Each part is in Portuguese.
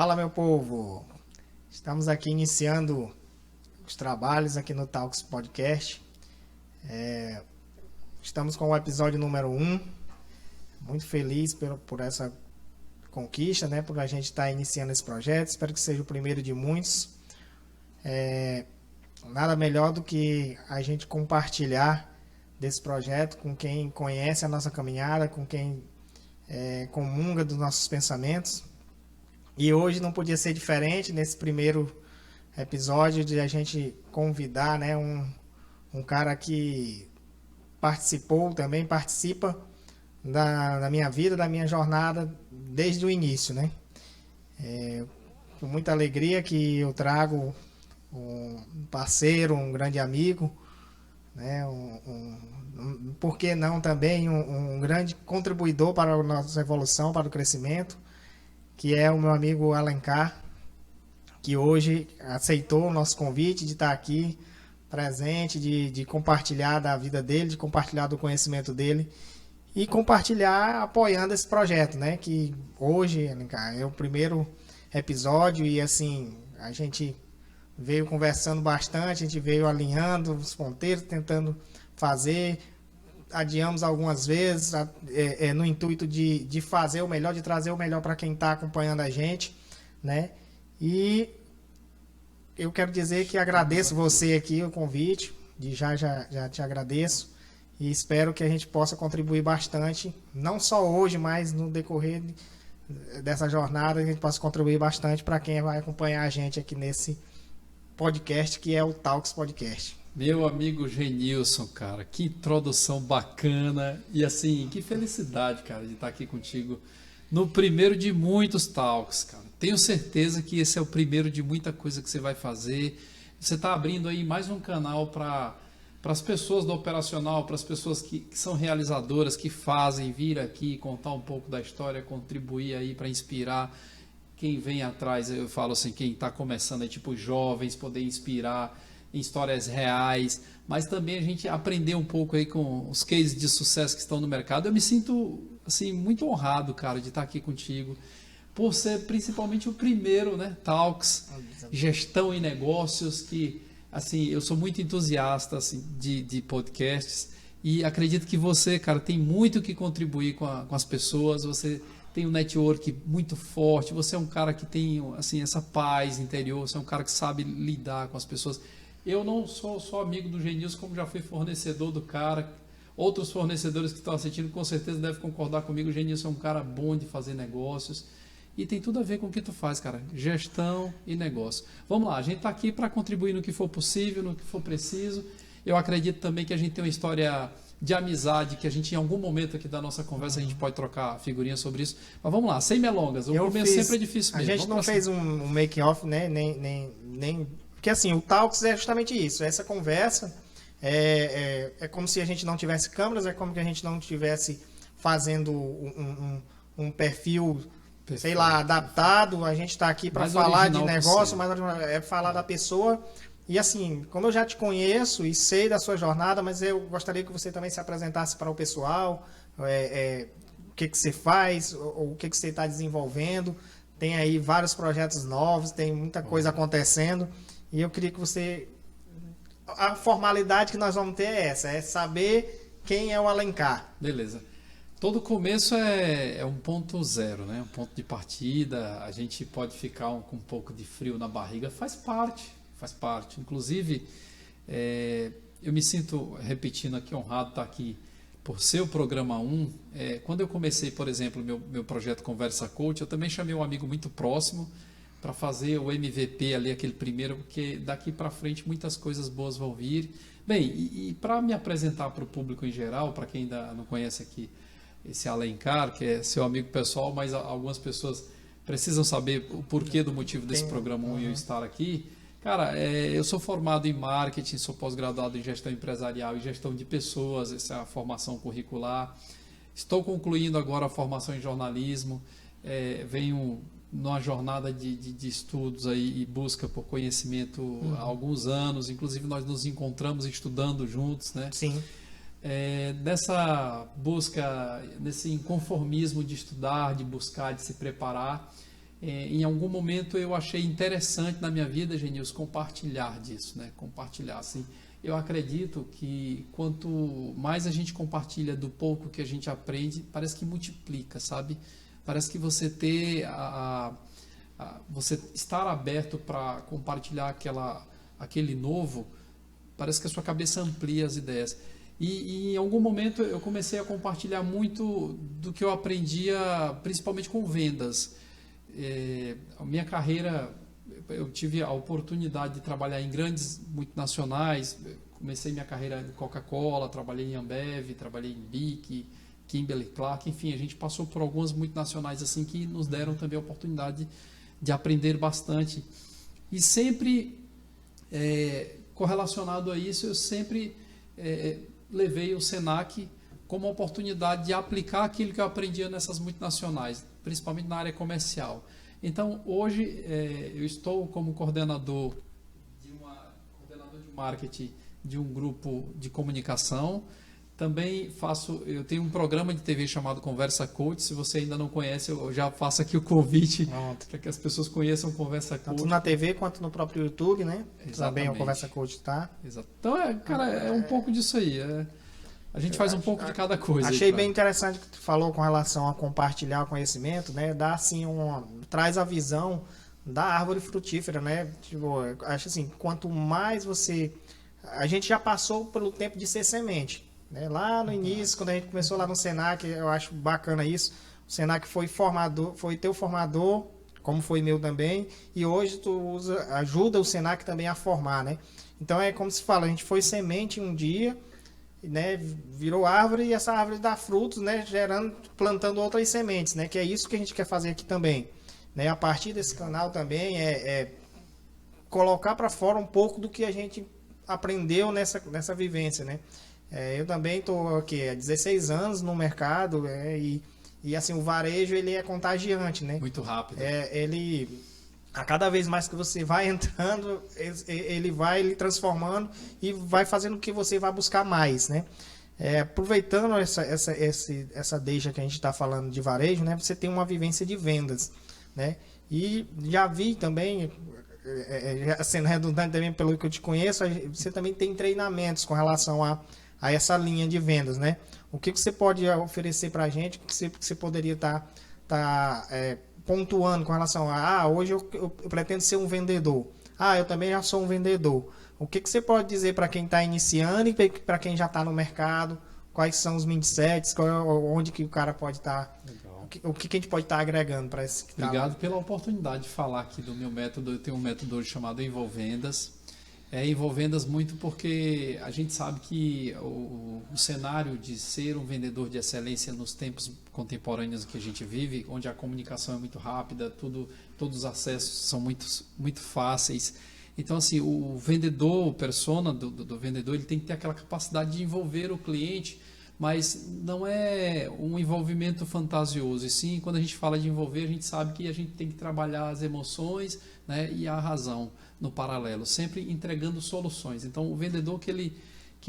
Fala, meu povo! Estamos aqui iniciando os trabalhos aqui no Talks Podcast. Estamos com o episódio número 1. Muito feliz por essa conquista, né? Por a gente estar iniciando esse projeto. Espero que seja o primeiro de muitos. Nada melhor do que a gente compartilhar desse projeto com quem conhece a nossa caminhada, com quem comunga dos nossos pensamentos. E hoje não podia ser diferente nesse primeiro episódio de a gente convidar, né, um cara que participa da minha vida, da minha jornada desde o início, né? Com muita alegria que eu trago um parceiro, um grande amigo, né? Por que não também um grande contribuidor para a nossa evolução, para o crescimento, que é o meu amigo Alencar, que hoje aceitou o nosso convite de estar aqui presente, de compartilhar da vida dele, de compartilhar do conhecimento dele e compartilhar apoiando esse projeto, né? Que hoje, Alencar, é o primeiro episódio e assim, a gente veio conversando bastante, a gente veio alinhando os ponteiros, tentando fazer, adiamos algumas vezes no intuito de fazer o melhor, de trazer o melhor para quem está acompanhando a gente, né? E eu quero dizer que agradeço você aqui o convite, já te agradeço e espero que a gente possa contribuir bastante, não só hoje, mas no decorrer dessa jornada, a gente possa contribuir bastante para quem vai acompanhar a gente aqui nesse podcast que é o Talks Podcast. Meu amigo Genilson, cara, que introdução bacana e assim, que felicidade, cara, de estar aqui contigo no primeiro de muitos talks, cara. Tenho certeza que esse é o primeiro de muita coisa que você vai fazer. Você está abrindo aí mais um canal para as pessoas do operacional, para as pessoas que são realizadoras, que fazem, vir aqui, contar um pouco da história, contribuir aí para inspirar quem vem atrás. Eu falo assim, quem está começando aí, tipo jovens, poder inspirar em histórias reais, mas também a gente aprender um pouco aí com os cases de sucesso que estão no mercado. Eu me sinto assim muito honrado, cara, de estar aqui contigo, por ser principalmente o primeiro, né, Talks, gestão e negócios, que assim, eu sou muito entusiasta assim, de podcasts e acredito que você, cara, tem muito que contribuir com as pessoas, você tem um network muito forte, você é um cara que tem assim, essa paz interior, você é um cara que sabe lidar com as pessoas. Eu não sou só amigo do Genilson, como já fui fornecedor do cara. Outros fornecedores que estão assistindo com certeza devem concordar comigo. O Genilson é um cara bom de fazer negócios. E tem tudo a ver com o que tu faz, cara. Gestão e negócio. Vamos lá, a gente está aqui para contribuir no que for possível, no que for preciso. Eu acredito também que a gente tem uma história de amizade, que a gente em algum momento aqui da nossa conversa a gente pode trocar figurinha sobre isso. Mas vamos lá, sem melongas. O começo sempre é difícil mesmo. A gente não fez um make-off, né? Nem porque assim, o Talks é justamente isso, essa conversa é como se a gente não tivesse câmeras, é como se a gente não estivesse fazendo um perfil, sei lá, adaptado, a gente está aqui para falar de negócio, mas falar da pessoa. E assim, como eu já te conheço e sei da sua jornada, mas eu gostaria que você também se apresentasse para o pessoal, o que você faz, o que você está desenvolvendo. Tem aí vários projetos novos, tem muita coisa acontecendo. E eu queria que você... A formalidade que nós vamos ter é essa, é saber quem é o Alencar. Beleza. Todo começo é um ponto zero, né? Um ponto de partida. A gente pode ficar com um pouco de frio na barriga. Faz parte. Inclusive, eu me sinto, repetindo aqui, honrado estar aqui por ser o programa 1. Quando eu comecei, por exemplo, meu projeto Conversa Coach, eu também chamei um amigo muito próximo para fazer o MVP ali, aquele primeiro, porque daqui para frente muitas coisas boas vão vir. Bem, e para me apresentar para o público em geral, para quem ainda não conhece aqui esse Alencar, que é seu amigo pessoal, mas algumas pessoas precisam saber o porquê do motivo desse programa 1 e eu estar aqui. Cara, eu sou formado em marketing, sou pós-graduado em gestão empresarial e gestão de pessoas, essa é a formação curricular. Estou concluindo agora a formação em jornalismo, venho numa jornada de estudos aí e busca por conhecimento há alguns anos, inclusive nós nos encontramos estudando juntos, né? Sim. Nessa busca, nesse inconformismo de estudar, de buscar, de se preparar, em algum momento eu achei interessante na minha vida, Genilson, compartilhar disso, né? Compartilhar, assim. Eu acredito que quanto mais a gente compartilha do pouco que a gente aprende, parece que multiplica, sabe? Parece que você você estar aberto para compartilhar aquele novo, parece que a sua cabeça amplia as ideias. E em algum momento eu comecei a compartilhar muito do que eu aprendia, principalmente com vendas. A minha carreira, eu tive a oportunidade de trabalhar em grandes multinacionais. Comecei minha carreira em Coca-Cola, trabalhei em Ambev, trabalhei em BIC, Kimberly-Clark, enfim, a gente passou por algumas multinacionais assim que nos deram também a oportunidade de aprender bastante. E sempre correlacionado a isso, eu sempre levei o Senac como uma oportunidade de aplicar aquilo que eu aprendia nessas multinacionais, principalmente na área comercial. Então, hoje, eu estou como coordenador de marketing de um grupo de comunicação. Também eu tenho um programa de TV chamado Conversa Coach. Se você ainda não conhece, eu já faço aqui o convite para que as pessoas conheçam Conversa Coach. Tanto na TV quanto no próprio YouTube, né? Exatamente. Também o Conversa Coach tá. Exato. Então, cara, é um pouco disso aí. A gente faz um pouco de cada coisa. Achei bem interessante o que tu falou com relação a compartilhar o conhecimento, né? Dá assim traz a visão da árvore frutífera, né? Tipo, acho assim, quanto mais a gente já passou pelo tempo de ser semente, né? Lá no início, quando a gente começou lá no Senac, eu acho bacana isso. O Senac foi teu formador, como foi meu também, e hoje ajuda o Senac também a formar, né? Então é como se fala, a gente foi semente um dia, né, virou árvore, e essa árvore dá frutos, né, plantando outras sementes, né, que é isso que a gente quer fazer aqui também, né, a partir desse canal também colocar para fora um pouco do que a gente aprendeu nessa vivência, né. Eu também estou aqui há 16 anos no mercado, e assim, o varejo ele é contagiante, né. Muito rápido. A cada vez mais que você vai entrando, ele vai lhe transformando e vai fazendo com que você vá buscar mais, né? Aproveitando essa deixa que a gente está falando de varejo, né? Você tem uma vivência de vendas, né? E já vi também, sendo redundante também pelo que eu te conheço, você também tem treinamentos com relação a essa linha de vendas, né? O que você pode oferecer para a gente, o que você poderia estar pontuando com relação hoje eu pretendo ser um vendedor. Eu também já sou um vendedor. O que você pode dizer para quem está iniciando e para quem já está no mercado? Quais são os mindsets? Onde que o cara pode estar? O que a gente pode estar agregando para esse? Obrigado pela oportunidade de falar aqui do meu método. Eu tenho um método hoje chamado Envolvendas. Envolvendas muito porque a gente sabe que o cenário de ser um vendedor de excelência nos tempos contemporâneos que a gente vive, onde a comunicação é muito rápida, todos os acessos são muito fáceis. Então, assim, o vendedor, o persona do vendedor, ele tem que ter aquela capacidade de envolver o cliente, mas não é um envolvimento fantasioso. E sim, quando a gente fala de envolver, a gente sabe que a gente tem que trabalhar as emoções, né, e a razão no paralelo, sempre entregando soluções. Então, o vendedor que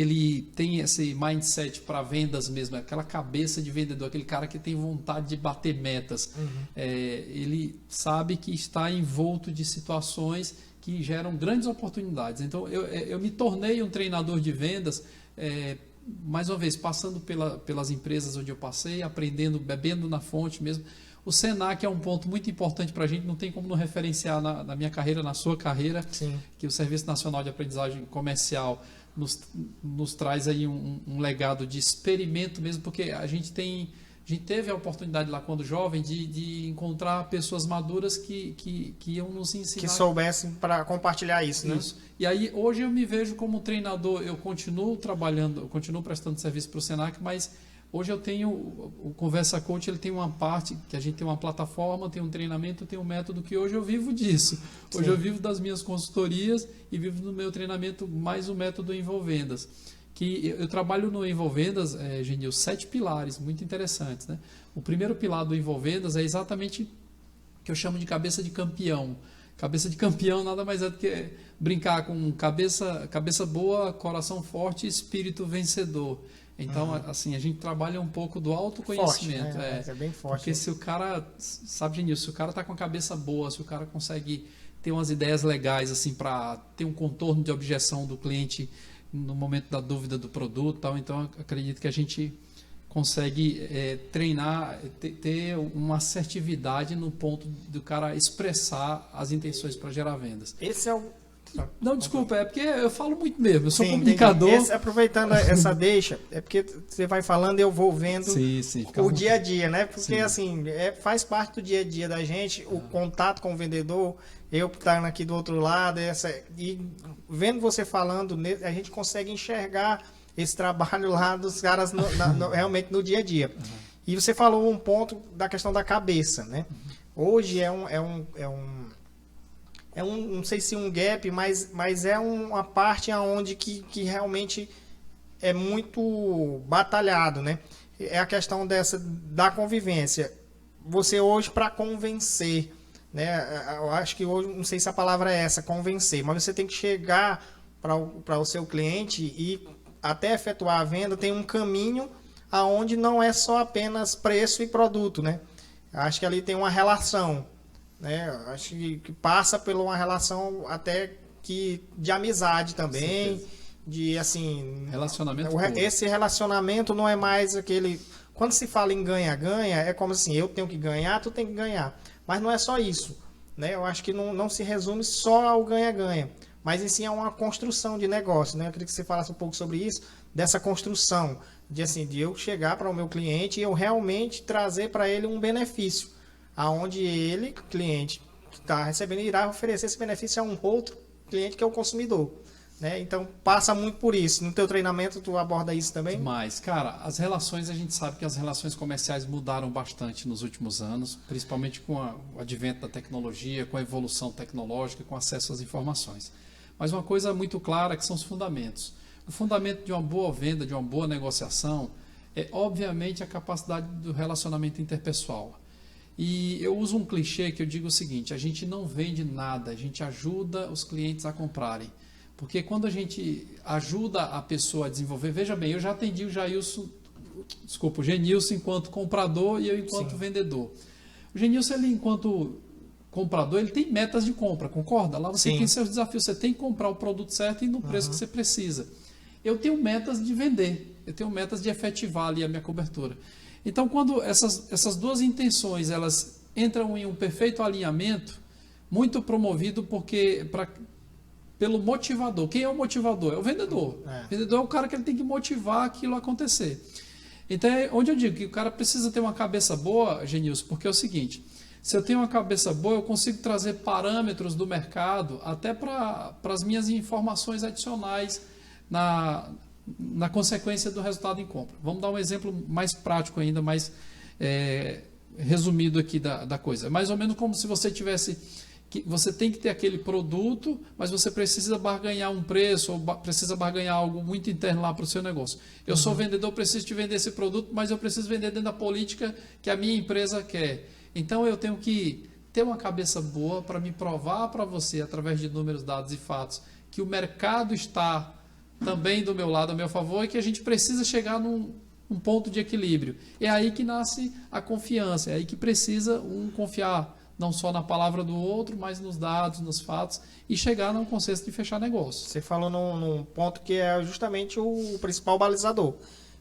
ele tem esse mindset para vendas mesmo, aquela cabeça de vendedor, aquele cara que tem vontade de bater metas, ele sabe que está envolto de situações que geram grandes oportunidades. Então, eu me tornei um treinador de vendas, mais uma vez, passando pelas empresas onde eu passei, aprendendo, bebendo na fonte mesmo. O Senac é um ponto muito importante para a gente, não tem como não referenciar na minha carreira, na sua carreira. Sim. Que o Serviço Nacional de Aprendizagem Comercial nos traz aí um legado de experimento mesmo, porque a gente teve a oportunidade lá quando jovem de encontrar pessoas maduras que iam nos ensinar. Que soubessem para compartilhar isso, né? Isso. E aí hoje eu me vejo como treinador, eu continuo trabalhando, eu continuo prestando serviço para o Senac, mas hoje eu tenho, o Conversa Coach, ele tem uma parte, que a gente tem uma plataforma, tem um treinamento, tem um método que hoje eu vivo disso. Hoje Sim. eu vivo das minhas consultorias e vivo do meu treinamento mais o método Envolvendas. Que eu trabalho no Envolvendas, Genil, 7 pilares muito interessantes, né? O primeiro pilar do Envolvendas é exatamente o que eu chamo de cabeça de campeão. cabeça de campeão nada mais é do que brincar com cabeça boa, coração forte e espírito vencedor. Então, assim, a gente trabalha um pouco do autoconhecimento. Forte, né? É bem forte. Porque se o cara, sabe, Genilson, se o cara tá com a cabeça boa, se o cara consegue ter umas ideias legais, assim, para ter um contorno de objeção do cliente no momento da dúvida do produto e tal, então acredito que a gente consegue treinar, ter uma assertividade no ponto do cara expressar as intenções para gerar vendas. Esse é o... Não, desculpa, é porque eu falo muito mesmo, eu sou Sim, comunicador. Aproveitando essa deixa, é porque você vai falando e eu vou vendo o dia a dia, né? Porque assim, faz parte do dia a dia da gente, o contato com o vendedor, eu estar aqui do outro lado, e vendo você falando, a gente consegue enxergar esse trabalho lá dos caras realmente no dia a dia. E você falou um ponto da questão da cabeça, né? Hoje não sei se um gap, mas é uma parte onde que realmente é muito batalhado, né? É a questão da convivência. Você hoje, para convencer, né? Eu acho que hoje, não sei se a palavra é essa, convencer, mas você tem que chegar para o seu cliente e até efetuar a venda, tem um caminho aonde não é só apenas preço e produto, né? Acho que ali tem uma relação, né? Acho que passa por uma relação até que de amizade também, de assim, relacionamento. Esse relacionamento não é mais aquele, quando se fala em ganha-ganha, é como assim, eu tenho que ganhar, tu tem que ganhar. Mas não é só isso, né? Eu acho que não se resume só ao ganha-ganha, mas em si é uma construção de negócio, né? Eu queria que você falasse um pouco sobre isso, dessa construção, de eu chegar para o meu cliente e eu realmente trazer para ele um benefício, aonde ele, cliente que está recebendo, irá oferecer esse benefício a um outro cliente que é o consumidor, né? Então passa muito por isso. No teu treinamento tu aborda isso também? Mas, cara, as relações, a gente sabe que as relações comerciais mudaram bastante nos últimos anos, principalmente com o advento da tecnologia, com a evolução tecnológica, com acesso às informações. Mas uma coisa muito clara que são os fundamentos. O fundamento de uma boa venda, de uma boa negociação, é obviamente a capacidade do relacionamento interpessoal. E eu uso um clichê que eu digo o seguinte: a gente não vende nada, a gente ajuda os clientes a comprarem. Porque quando a gente ajuda a pessoa a desenvolver, veja bem, eu já atendi o Genilson enquanto comprador e eu enquanto vendedor. O Genilson, ele enquanto comprador, ele tem metas de compra, concorda? Lá você tem seus desafios, você tem que comprar o produto certo e no preço que você precisa. Eu tenho metas de vender, eu tenho metas de efetivar ali a minha cobertura. Então, quando essas duas intenções elas entram em um perfeito alinhamento, muito promovido pelo motivador. Quem é o motivador? É o vendedor. O vendedor é o cara que ele tem que motivar aquilo a acontecer. Então, é onde eu digo que o cara precisa ter uma cabeça boa, Genilson, porque é o seguinte: se eu tenho uma cabeça boa, eu consigo trazer parâmetros do mercado até para as minhas informações adicionais na consequência do resultado em compra. Vamos dar um exemplo mais prático ainda, mais resumido aqui da coisa. É mais ou menos como se você tivesse... Você tem que ter aquele produto, mas você precisa barganhar um preço ou precisa barganhar algo muito interno lá para o seu negócio. Eu sou vendedor, preciso te vender esse produto, mas eu preciso vender dentro da política que a minha empresa quer. Então eu tenho que ter uma cabeça boa para me provar para você, através de números, dados e fatos, que o mercado está também do meu lado, a meu favor, e que a gente precisa chegar num ponto de equilíbrio. É aí que nasce a confiança, é aí que precisa confiar não só na palavra do outro, mas nos dados, nos fatos, e chegar num consenso de fechar negócio. Você falou num ponto que é justamente o principal balizador.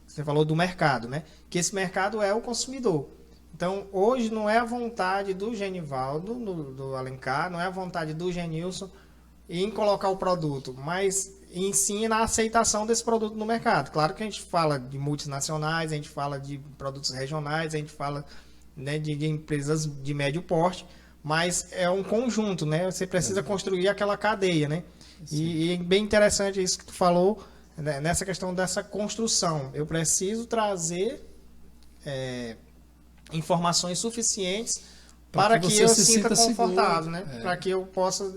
Você falou do mercado, né? Que esse mercado é o consumidor. Então, hoje não é a vontade do Genivaldo, do Alencar, não é a vontade do Genilson em colocar o produto, mas em si na aceitação desse produto no mercado. Claro que a gente fala de multinacionais, a gente fala de produtos regionais, a gente fala, né, de empresas de médio porte, mas é um conjunto, né? Você precisa construir aquela cadeia, né? E é bem interessante isso que tu falou, né, nessa questão dessa construção. Eu preciso trazer informações suficientes para que eu se sinta confortável, né? Para que eu possa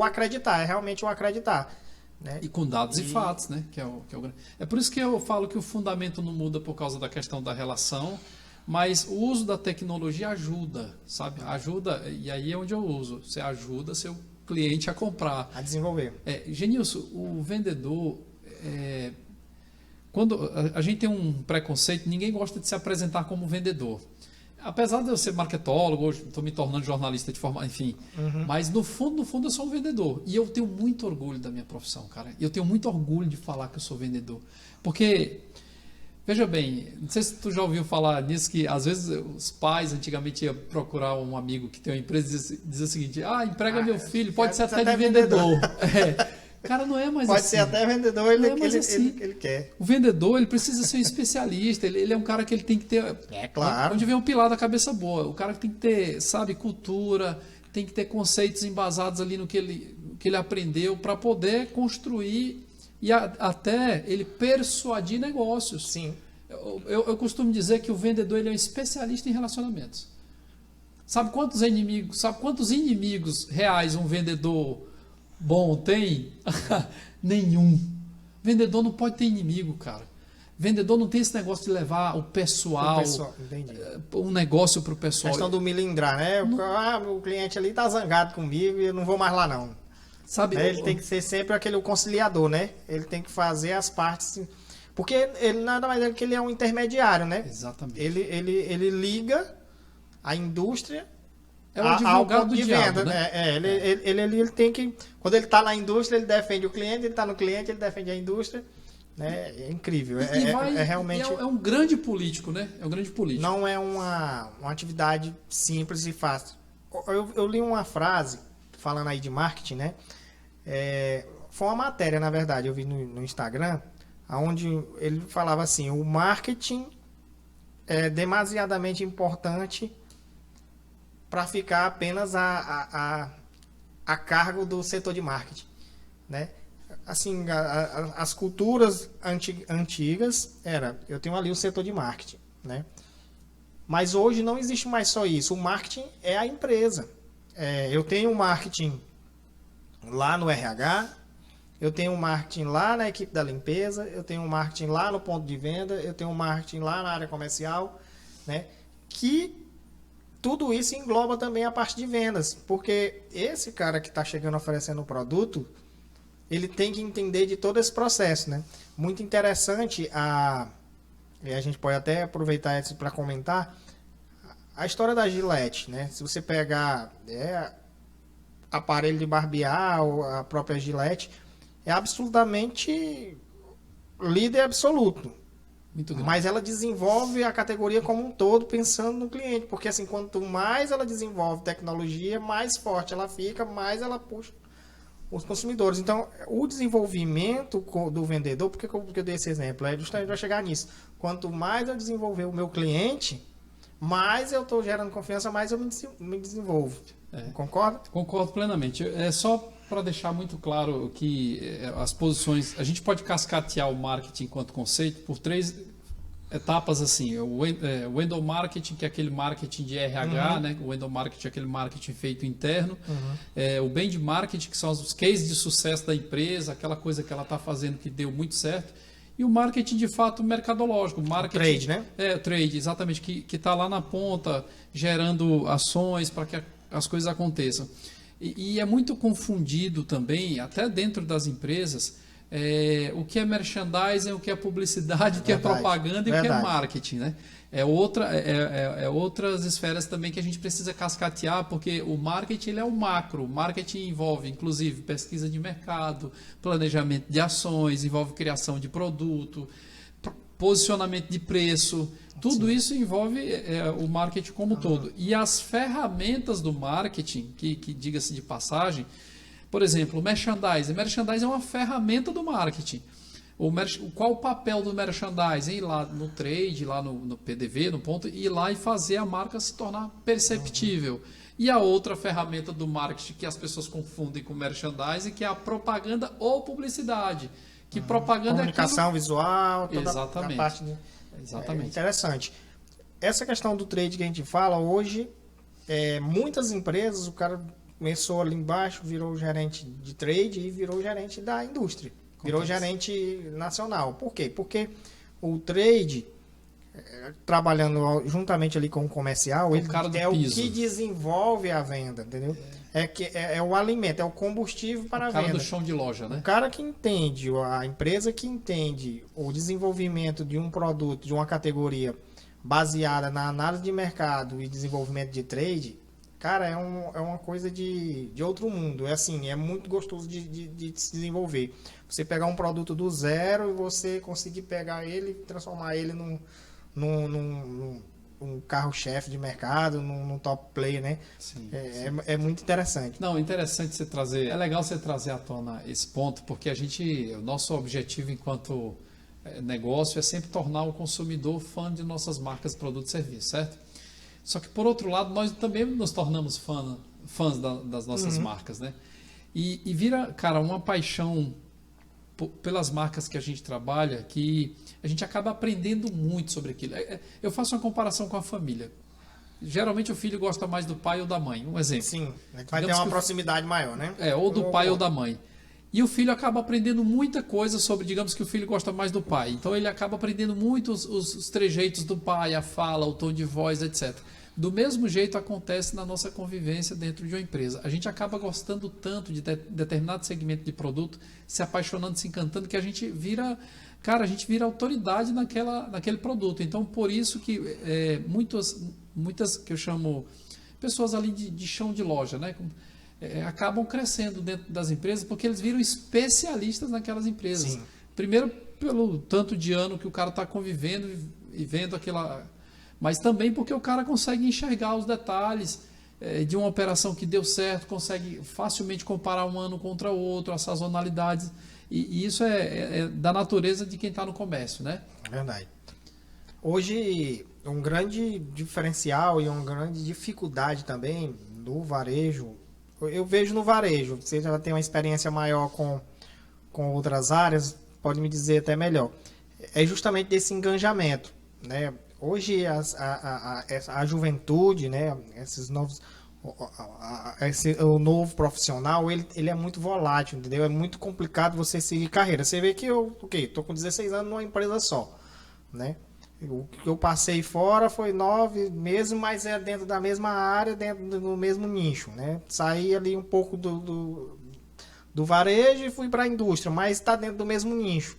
acreditar, realmente o acreditar. Né? E com dados e fatos, né? Que é por isso que eu falo que o fundamento não muda por causa da questão da relação, Mas o uso da tecnologia ajuda, sabe? Ajuda, e aí é onde eu uso. Você ajuda seu cliente a comprar. A desenvolver. Genilson, o vendedor, quando a gente tem um preconceito, ninguém gosta de se apresentar como vendedor. Apesar de eu ser marketólogo, hoje estou me tornando jornalista de forma, enfim, mas no fundo eu sou um vendedor. E eu tenho muito orgulho da minha profissão, cara. E eu tenho muito orgulho de falar que eu sou vendedor. Porque, veja bem, não sei se tu já ouviu falar nisso, que às vezes os pais antigamente iam procurar um amigo que tem uma empresa e dizia o seguinte, emprega meu filho, pode ser até de vendedor. Cara, não é mais Pode assim. ser até vendedor, ele quer. O vendedor, ele precisa ser um especialista, ele é um cara que ele tem que ter... Claro. Onde vem um pilar da cabeça boa. O cara que tem que ter, sabe, cultura, tem que ter conceitos embasados ali no que ele aprendeu para poder construir e até ele persuadir negócios. Sim. Eu costumo dizer que o vendedor ele é um especialista em relacionamentos. Sabe quantos inimigos reais um vendedor bom tem? Nenhum. Vendedor não pode ter inimigo, cara. Vendedor não tem esse negócio de levar o pessoal, um negócio para o pessoal. A questão do milindrar, né? O cliente ali tá zangado comigo e eu não vou mais lá não. Sabe? Ele tem que ser sempre aquele conciliador, né? Ele tem que fazer as partes... Porque ele nada mais é que ele é um intermediário, né? Exatamente. Ele liga a indústria ao ponto de diabo, venda, né? Ele tem que... Quando ele está na indústria, ele defende o cliente, ele está no cliente, ele defende a indústria. Né? É incrível. Realmente... É um grande político, né? É um grande político. Não é uma atividade simples e fácil. Eu li uma frase, falando aí de marketing, né? Foi uma matéria, na verdade, eu vi no Instagram, onde ele falava assim, o marketing é demasiadamente importante para ficar apenas a cargo do setor de marketing, né? Assim, as culturas antigas eu tenho ali o setor de marketing, né? Mas hoje não existe mais só isso. O marketing é a empresa. Eu tenho um marketing lá no RH, eu tenho um marketing lá na equipe da limpeza, eu tenho um marketing lá no ponto de venda, eu tenho um marketing lá na área comercial, né? Que tudo isso engloba também a parte de vendas, porque esse cara que está chegando oferecendo o produto, ele tem que entender de todo esse processo, né? Muito interessante, e a gente pode até aproveitar isso para comentar, a história da Gillette, né? Se você pegar aparelho de barbear, ou a própria Gillette, é absolutamente líder absoluto. Muito grande. Mas ela desenvolve a categoria como um todo pensando no cliente, porque assim, quanto mais ela desenvolve tecnologia, mais forte ela fica, mais ela puxa os consumidores. Então, o desenvolvimento do vendedor, por que eu dei esse exemplo? É justamente para chegar nisso. Quanto mais eu desenvolver o meu cliente, mais eu estou gerando confiança, mais eu me desenvolvo. Concorda? Concordo plenamente. É só para deixar muito claro que as posições... A gente pode cascatear o marketing enquanto conceito por 3 etapas assim. O endomarketing, que é aquele marketing de RH, né? O endomarketing é aquele marketing feito interno. O brand marketing, que são os cases de sucesso da empresa, aquela coisa que ela está fazendo que deu muito certo. E o marketing, de fato, mercadológico. O trade, né? O trade, exatamente, que está lá na ponta, gerando ações para que as coisas aconteçam. E é muito confundido também, até dentro das empresas, o que é merchandising, o que é publicidade, o que é propaganda e o que é marketing, né? Outras esferas também que a gente precisa cascatear, porque o marketing ele é o macro. O marketing envolve, inclusive, pesquisa de mercado, planejamento de ações, envolve criação de produto, posicionamento de preço. Tudo isso envolve o marketing como um todo. E as ferramentas do marketing, que diga-se de passagem, por exemplo, o merchandising. Merchandising é uma ferramenta do marketing. Qual o papel do merchandising? Ir lá no trade, lá no PDV, no ponto, ir lá e fazer a marca se tornar perceptível. E a outra ferramenta do marketing que as pessoas confundem com merchandising, que é a propaganda ou publicidade. Que propaganda comunicação visual, toda exatamente. a parte de... Exatamente. Interessante. Essa questão do trade que a gente fala, hoje, muitas empresas, o cara começou ali embaixo, virou gerente de trade e virou gerente da indústria. Virou gerente nacional. Por quê? Porque o trade, trabalhando juntamente ali com o comercial, O ele cara do é o piso. que desenvolve a venda, entendeu? É o alimento, é o combustível para O a cara venda. do chão de loja, O né? cara que entende, a empresa que entende o desenvolvimento de um produto, de uma categoria baseada na análise de mercado e desenvolvimento de trade, cara, é uma coisa de outro mundo. É assim, é muito gostoso de se desenvolver. Você pegar um produto do zero e você conseguir pegar ele e transformar ele num carro-chefe de mercado, num top player, né? Sim, É muito interessante. Não, interessante você trazer. É legal você trazer à tona esse ponto, porque o nosso objetivo enquanto negócio é sempre tornar o consumidor fã de nossas marcas, produtos e serviços, certo? Só que por outro lado, nós também nos tornamos fãs das nossas marcas, né? E vira, cara, uma paixão pelas marcas que a gente trabalha, que a gente acaba aprendendo muito sobre aquilo. Eu faço uma comparação com a família. Geralmente o filho gosta mais do pai ou da mãe. Um exemplo. Sim, vai ter Digamos uma que proximidade maior, né? ou do pai ou da mãe. E o filho acaba aprendendo muita coisa sobre, digamos que o filho gosta mais do pai. Então ele acaba aprendendo muito os trejeitos do pai, a fala, o tom de voz, etc. Do mesmo jeito acontece na nossa convivência dentro de uma empresa. A gente acaba gostando tanto de determinado segmento de produto, se apaixonando, se encantando, que a gente vira, cara, a gente vira autoridade naquele produto. Então, por isso que muitas que eu chamo pessoas ali de chão de loja, né? Acabam crescendo dentro das empresas porque eles viram especialistas naquelas empresas. Sim. Primeiro, pelo tanto de ano que o cara está convivendo e vendo aquela. Mas também porque o cara consegue enxergar os detalhes de uma operação que deu certo, consegue facilmente comparar um ano contra o outro, as sazonalidades. E isso é da natureza de quem está no comércio, né? É verdade. Hoje, um grande diferencial e uma grande dificuldade também no varejo, eu vejo no varejo, você já tem uma experiência maior com outras áreas, pode me dizer até melhor, é justamente desse engajamento, né? Hoje a juventude, né, esses novos, o novo profissional, ele é muito volátil, entendeu? É muito complicado você seguir carreira. Você vê que eu, tô com 16 anos numa empresa só, né? O que eu passei fora foi 9 meses, mas é dentro da mesma área, dentro do mesmo nicho, né? Saí ali um pouco do varejo e fui para a indústria, mas está dentro do mesmo nicho.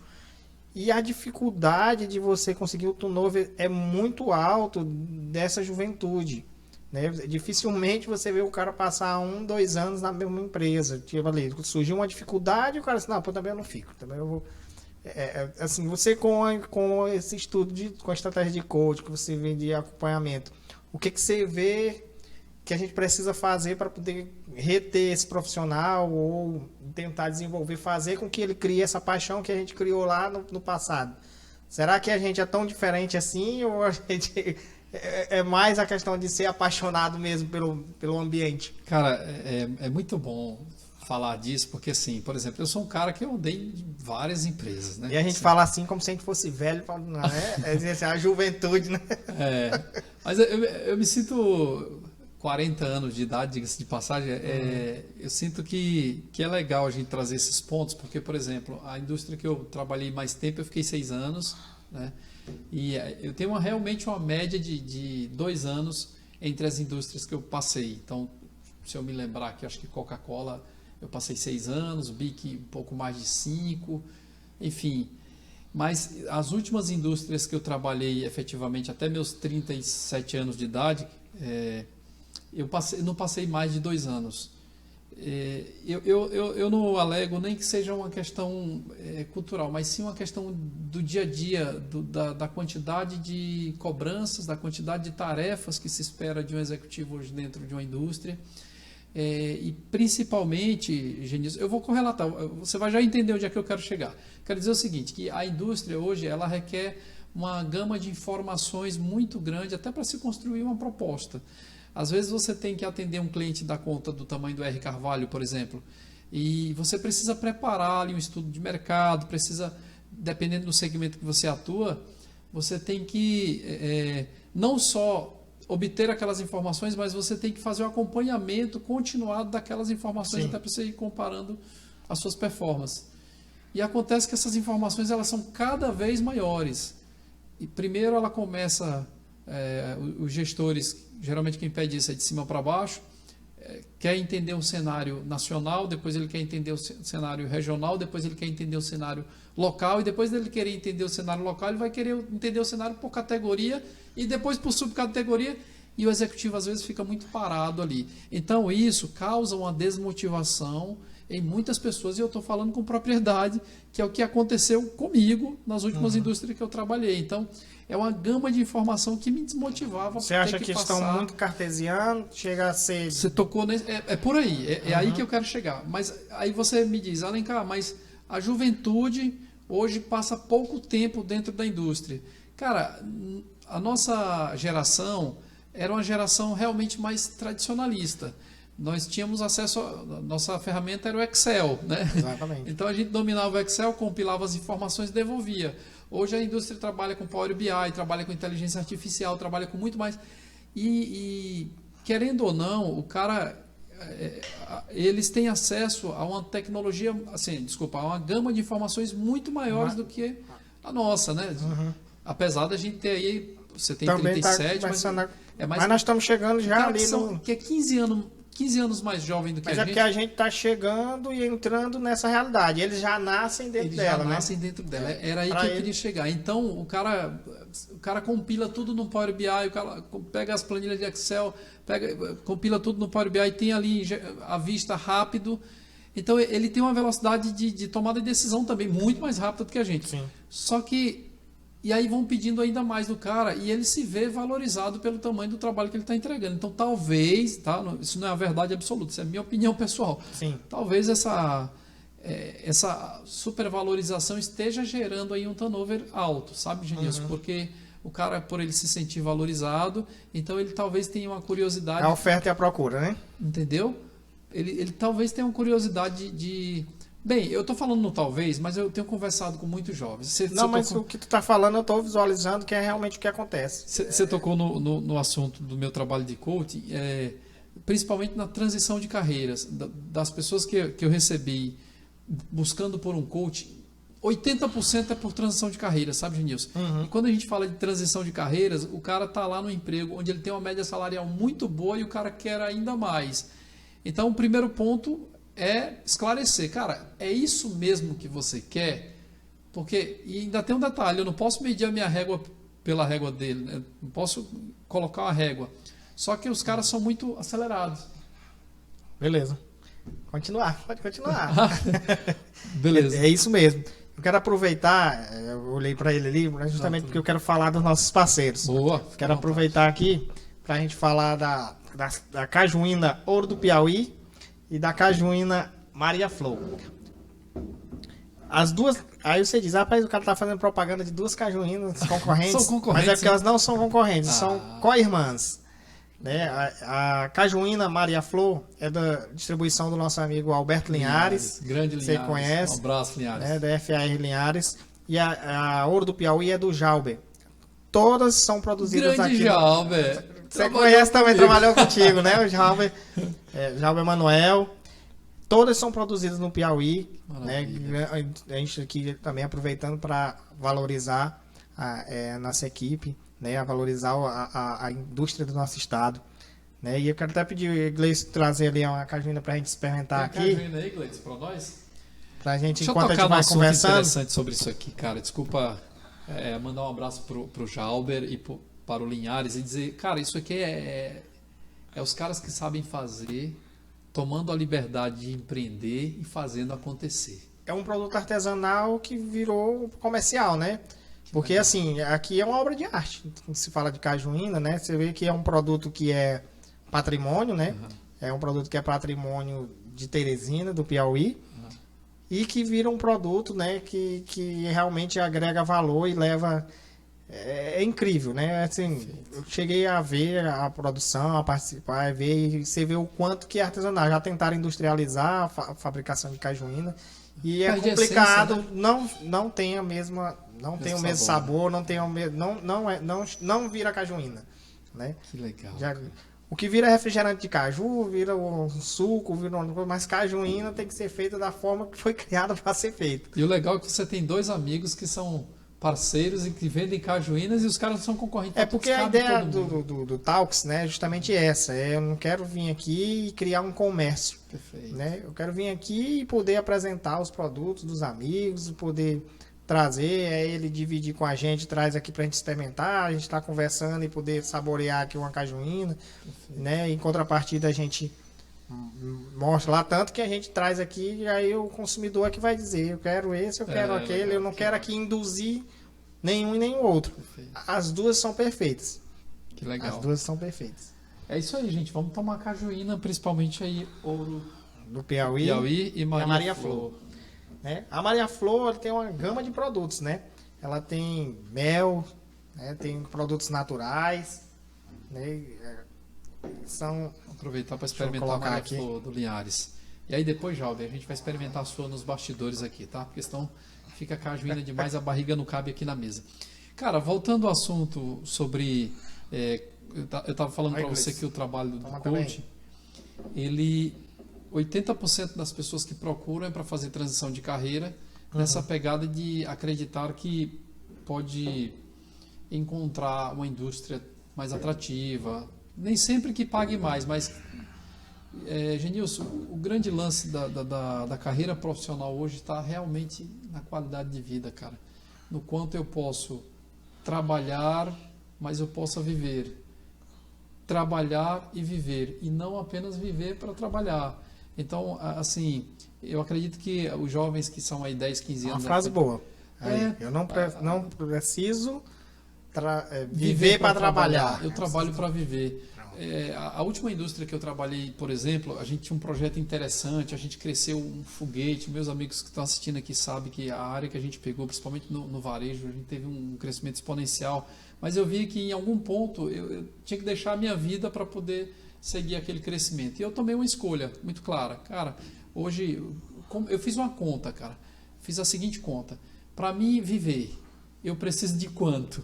E a dificuldade de você conseguir o turnover é muito alto dessa juventude, né? Dificilmente você vê o cara passar 1, 2 anos na mesma empresa. Tipo ali, surgiu uma dificuldade e o cara disse, não, pô, também eu não fico, também eu vou... assim, você com esse estudo, com a estratégia de coach, que você vê de acompanhamento, o que você vê que a gente precisa fazer para poder reter esse profissional ou tentar desenvolver, fazer com que ele crie essa paixão que a gente criou lá no passado? Será que a gente é tão diferente assim ou a gente é mais a questão de ser apaixonado mesmo pelo ambiente? Cara, é muito bom falar disso, porque assim, por exemplo, eu sou um cara que eu andei em várias empresas, né? E a gente fala assim como se a gente fosse velho, não é a juventude, né? Mas eu me sinto 40 anos de idade, diga-se de passagem, eu sinto que é legal a gente trazer esses pontos, porque, por exemplo, a indústria que eu trabalhei mais tempo, eu fiquei 6 anos, né? E eu tenho realmente uma média de 2 anos entre as indústrias que eu passei. Então, se eu me lembrar que acho que Coca-Cola eu passei 6 anos, BIC um pouco mais de 5, enfim. Mas as últimas indústrias que eu trabalhei efetivamente até meus 37 anos de idade, eu não passei mais de 2 anos. Eu não alego nem que seja uma questão cultural, mas sim uma questão do dia a dia, da quantidade de cobranças, da quantidade de tarefas que se espera de um executivo hoje dentro de uma indústria. E principalmente, Genilson, eu vou correlatar, você vai já entender onde é que eu quero chegar. Quero dizer o seguinte, que a indústria hoje ela requer uma gama de informações muito grande até para se construir uma proposta. Às vezes você tem que atender um cliente da conta do tamanho do R. Carvalho, por exemplo, e você precisa preparar ali um estudo de mercado, precisa, dependendo do segmento que você atua, você tem que não só obter aquelas informações, mas você tem que fazer um acompanhamento continuado daquelas informações. Sim. Até para você ir comparando as suas performances. E acontece que essas informações elas são cada vez maiores. e primeiro ela começa, os gestores, geralmente quem pede isso é de cima para baixo, quer entender um cenário nacional, depois ele quer entender o cenário regional, depois ele quer entender o cenário local, e depois dele querer entender o cenário local, ele vai querer entender o cenário por categoria e depois por subcategoria, e o executivo às vezes fica muito parado ali. Então isso causa uma desmotivação em muitas pessoas, e eu estou falando com propriedade, que é o que aconteceu comigo nas últimas indústrias que eu trabalhei. Então, é uma gama de informação que me desmotivava. Você acha que estão muito cartesianos? Chega a ser... Você tocou nesse... É por aí, é aí que eu quero chegar. Mas aí você me diz, Alencar, mas a juventude hoje passa pouco tempo dentro da indústria. Cara, a nossa geração era uma geração realmente mais tradicionalista. Nós tínhamos acesso, nossa ferramenta era o Excel, né? Exatamente. Então a gente dominava o Excel, compilava as informações e devolvia. Hoje a indústria trabalha com Power BI, trabalha com inteligência artificial, trabalha com muito mais. E querendo ou não, o cara, eles têm acesso a uma tecnologia, assim, desculpa, a uma gama de informações muito maiores do que a nossa, né? Apesar da gente ter aí, você tem também 37, mas nós estamos chegando já ali no... que é 15 anos mais jovem do que mas a é gente. porque a gente está chegando e entrando nessa realidade. Eles já nascem dentro dela, Eles já né? nascem dentro dela. Era aí que eu queria chegar. Então, o cara compila tudo no Power BI, o cara pega as planilhas de Excel, compila tudo no Power BI, tem ali a vista rápido. Então, ele tem uma velocidade de tomada de decisão também muito mais rápida do que a gente. Sim. Só que... E aí vão pedindo ainda mais do cara e ele se vê valorizado pelo tamanho do trabalho que ele está entregando. Então, talvez, tá? Isso não é a verdade absoluta, isso é a minha opinião pessoal. Sim. Talvez essa supervalorização esteja gerando aí um turnover alto, sabe, Genilson? Porque o cara, por ele se sentir valorizado, então ele talvez tenha uma curiosidade... A oferta e a procura, né? Entendeu? Ele talvez tenha uma curiosidade de... Bem, eu estou falando no talvez, mas eu tenho conversado com muitos jovens. O que tu está falando eu estou visualizando que é realmente o que acontece. Você tocou no assunto do meu trabalho de coaching, principalmente na transição de carreiras. Das pessoas que eu recebi buscando por um coach, 80% é por transição de carreira, sabe, Genilson? E quando a gente fala de transição de carreiras, o cara está lá no emprego onde ele tem uma média salarial muito boa e o cara quer ainda mais. Então, o primeiro ponto é esclarecer, cara, é isso mesmo que você quer? Porque, e ainda tem um detalhe, eu não posso medir a minha régua pela régua dele, né? Não posso colocar uma régua. Só que os caras são muito acelerados. Beleza. Pode continuar. Beleza. É isso mesmo. Eu quero aproveitar, eu olhei para ele ali, justamente porque eu quero falar dos nossos parceiros. Boa. Quero aproveitar aqui para a gente falar da Cajuína Ouro do Piauí e da Cajuína Maria Flor. As duas... Aí você diz, rapaz, o cara tá fazendo propaganda de duas cajuínas concorrentes. São concorrentes, mas é porque elas não são concorrentes, são co-irmãs. Né? A Cajuína Maria Flor é da distribuição do nosso amigo Alberto Linhares. Grande Linhares. Você conhece. Um abraço, Linhares. Né? Da FAR Linhares. E a Ouro do Piauí é do Jalber. Todas são produzidas Grande aqui. Jalber. Você conhece também, trabalhou contigo, né? O Jalber, Jalber Manuel. Todas são produzidas no Piauí. Né? A gente aqui também aproveitando para valorizar a nossa equipe, né? A valorizar a indústria do nosso estado. Né? E eu quero até pedir o Gleice trazer ali uma cajuína para a gente experimentar aqui. Tem cajuína aí, Gleice, para nós? Pra gente, Deixa enquanto eu a tocar gente vai assunto conversando. interessante sobre isso aqui, cara. Desculpa mandar um abraço pro Jalber e para o Linhares e dizer, cara, isso aqui é os caras que sabem fazer, tomando a liberdade de empreender e fazendo acontecer. É um produto artesanal que virou comercial, né? Porque assim, aqui é uma obra de arte. Quando se fala de cajuína, né? Você vê que é um produto que é patrimônio, né? É um produto que é patrimônio de Teresina, do Piauí. E que vira um produto, né? Que realmente agrega valor e leva... É incrível, né? Assim, eu cheguei a ver a produção, a participar, a ver, e você vê o quanto que é artesanal. Já tentaram industrializar a fabricação de cajuína e é complicado, essência, né? não tem a mesma, não tem o mesmo sabor, não tem o mesmo, não vira cajuína, né? Que legal. O que vira refrigerante de caju, vira um suco, mas cajuína tem que ser feita da forma que foi criada para ser feita. E o legal é que você tem dois amigos que são parceiros e que vendem cajuínas e os caras são concorrentes. É porque a ideia do Talks, né, é justamente essa. Eu não quero vir aqui e criar um comércio. Perfeito. Né? Eu quero vir aqui e poder apresentar os produtos dos amigos, poder trazer, ele dividir com a gente, traz aqui pra gente experimentar, a gente está conversando e poder saborear aqui uma cajuína, né? Em contrapartida a gente mostra lá, tanto que a gente traz aqui e aí o consumidor é que vai dizer, eu quero esse, eu quero aquele, legal, eu não quero aqui induzir nenhum e nem o outro. Perfeito. As duas são perfeitas. Que legal. As duas são perfeitas. É isso aí, gente. Vamos tomar cajuína, principalmente aí Ouro Do Piauí e Maria Flor. Né? A Maria Flor tem uma gama de produtos, né? Ela tem mel, né? Tem produtos naturais, né? São... Vou aproveitar para Deixa eu experimentar a colocar Maria aqui. Flor do Linhares. E aí depois, Jalber, a gente vai experimentar a sua nos bastidores aqui, tá? Porque senão fica cajuína demais, a barriga não cabe aqui na mesa. Cara, voltando ao assunto sobre... eu estava falando para você que o trabalho do coach, ele... 80% das pessoas que procuram é para fazer transição de carreira, nessa pegada de acreditar que pode encontrar uma indústria mais atrativa, nem sempre que pague mais, mas Genilson, o grande lance da carreira profissional hoje está realmente na qualidade de vida, cara, no quanto eu posso trabalhar, mas eu posso viver, trabalhar e viver, e não apenas viver para trabalhar. Então, assim, eu acredito que os jovens que são aí 10, 15 anos... Uma frase boa. Aí, eu não preciso viver para trabalhar. Eu trabalho para viver. A última indústria que eu trabalhei, por exemplo, a gente tinha um projeto interessante, a gente cresceu um foguete. Meus amigos que estão assistindo aqui sabem que a área que a gente pegou, principalmente no varejo, a gente teve um crescimento exponencial. Mas eu vi que em algum ponto eu tinha que deixar a minha vida para poder seguir aquele crescimento. E eu tomei uma escolha muito clara. Cara, hoje eu fiz uma conta, cara. Fiz a seguinte conta. Para mim viver, eu preciso de quanto?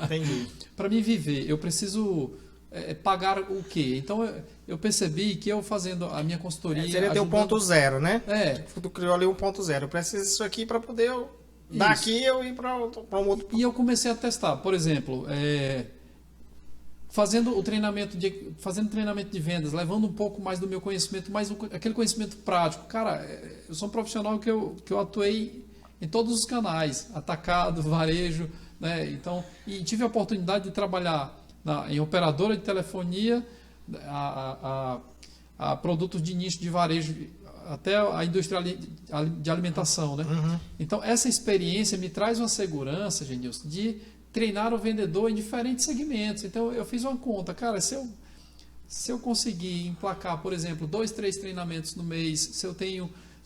Entendi. Para mim viver, eu preciso pagar o quê? Então eu percebi que eu fazendo a minha consultoria... seria ter o ponto zero, né? Tu criou ali um ponto zero. Eu preciso disso aqui para poder... Daqui eu ir para um outro... E eu comecei a testar. Por exemplo... fazendo treinamento de vendas, levando um pouco mais do meu conhecimento, mais aquele conhecimento prático. Cara, eu sou um profissional que eu atuei em todos os canais, atacado, varejo, né? Então, e tive a oportunidade de trabalhar em operadora de telefonia, a produtos de nicho de varejo, até a indústria de alimentação, né? Então, essa experiência me traz uma segurança, Genilson, de treinar o vendedor em diferentes segmentos. Então eu fiz uma conta, cara, se eu conseguir emplacar, por exemplo, 2, 3 treinamentos no mês, se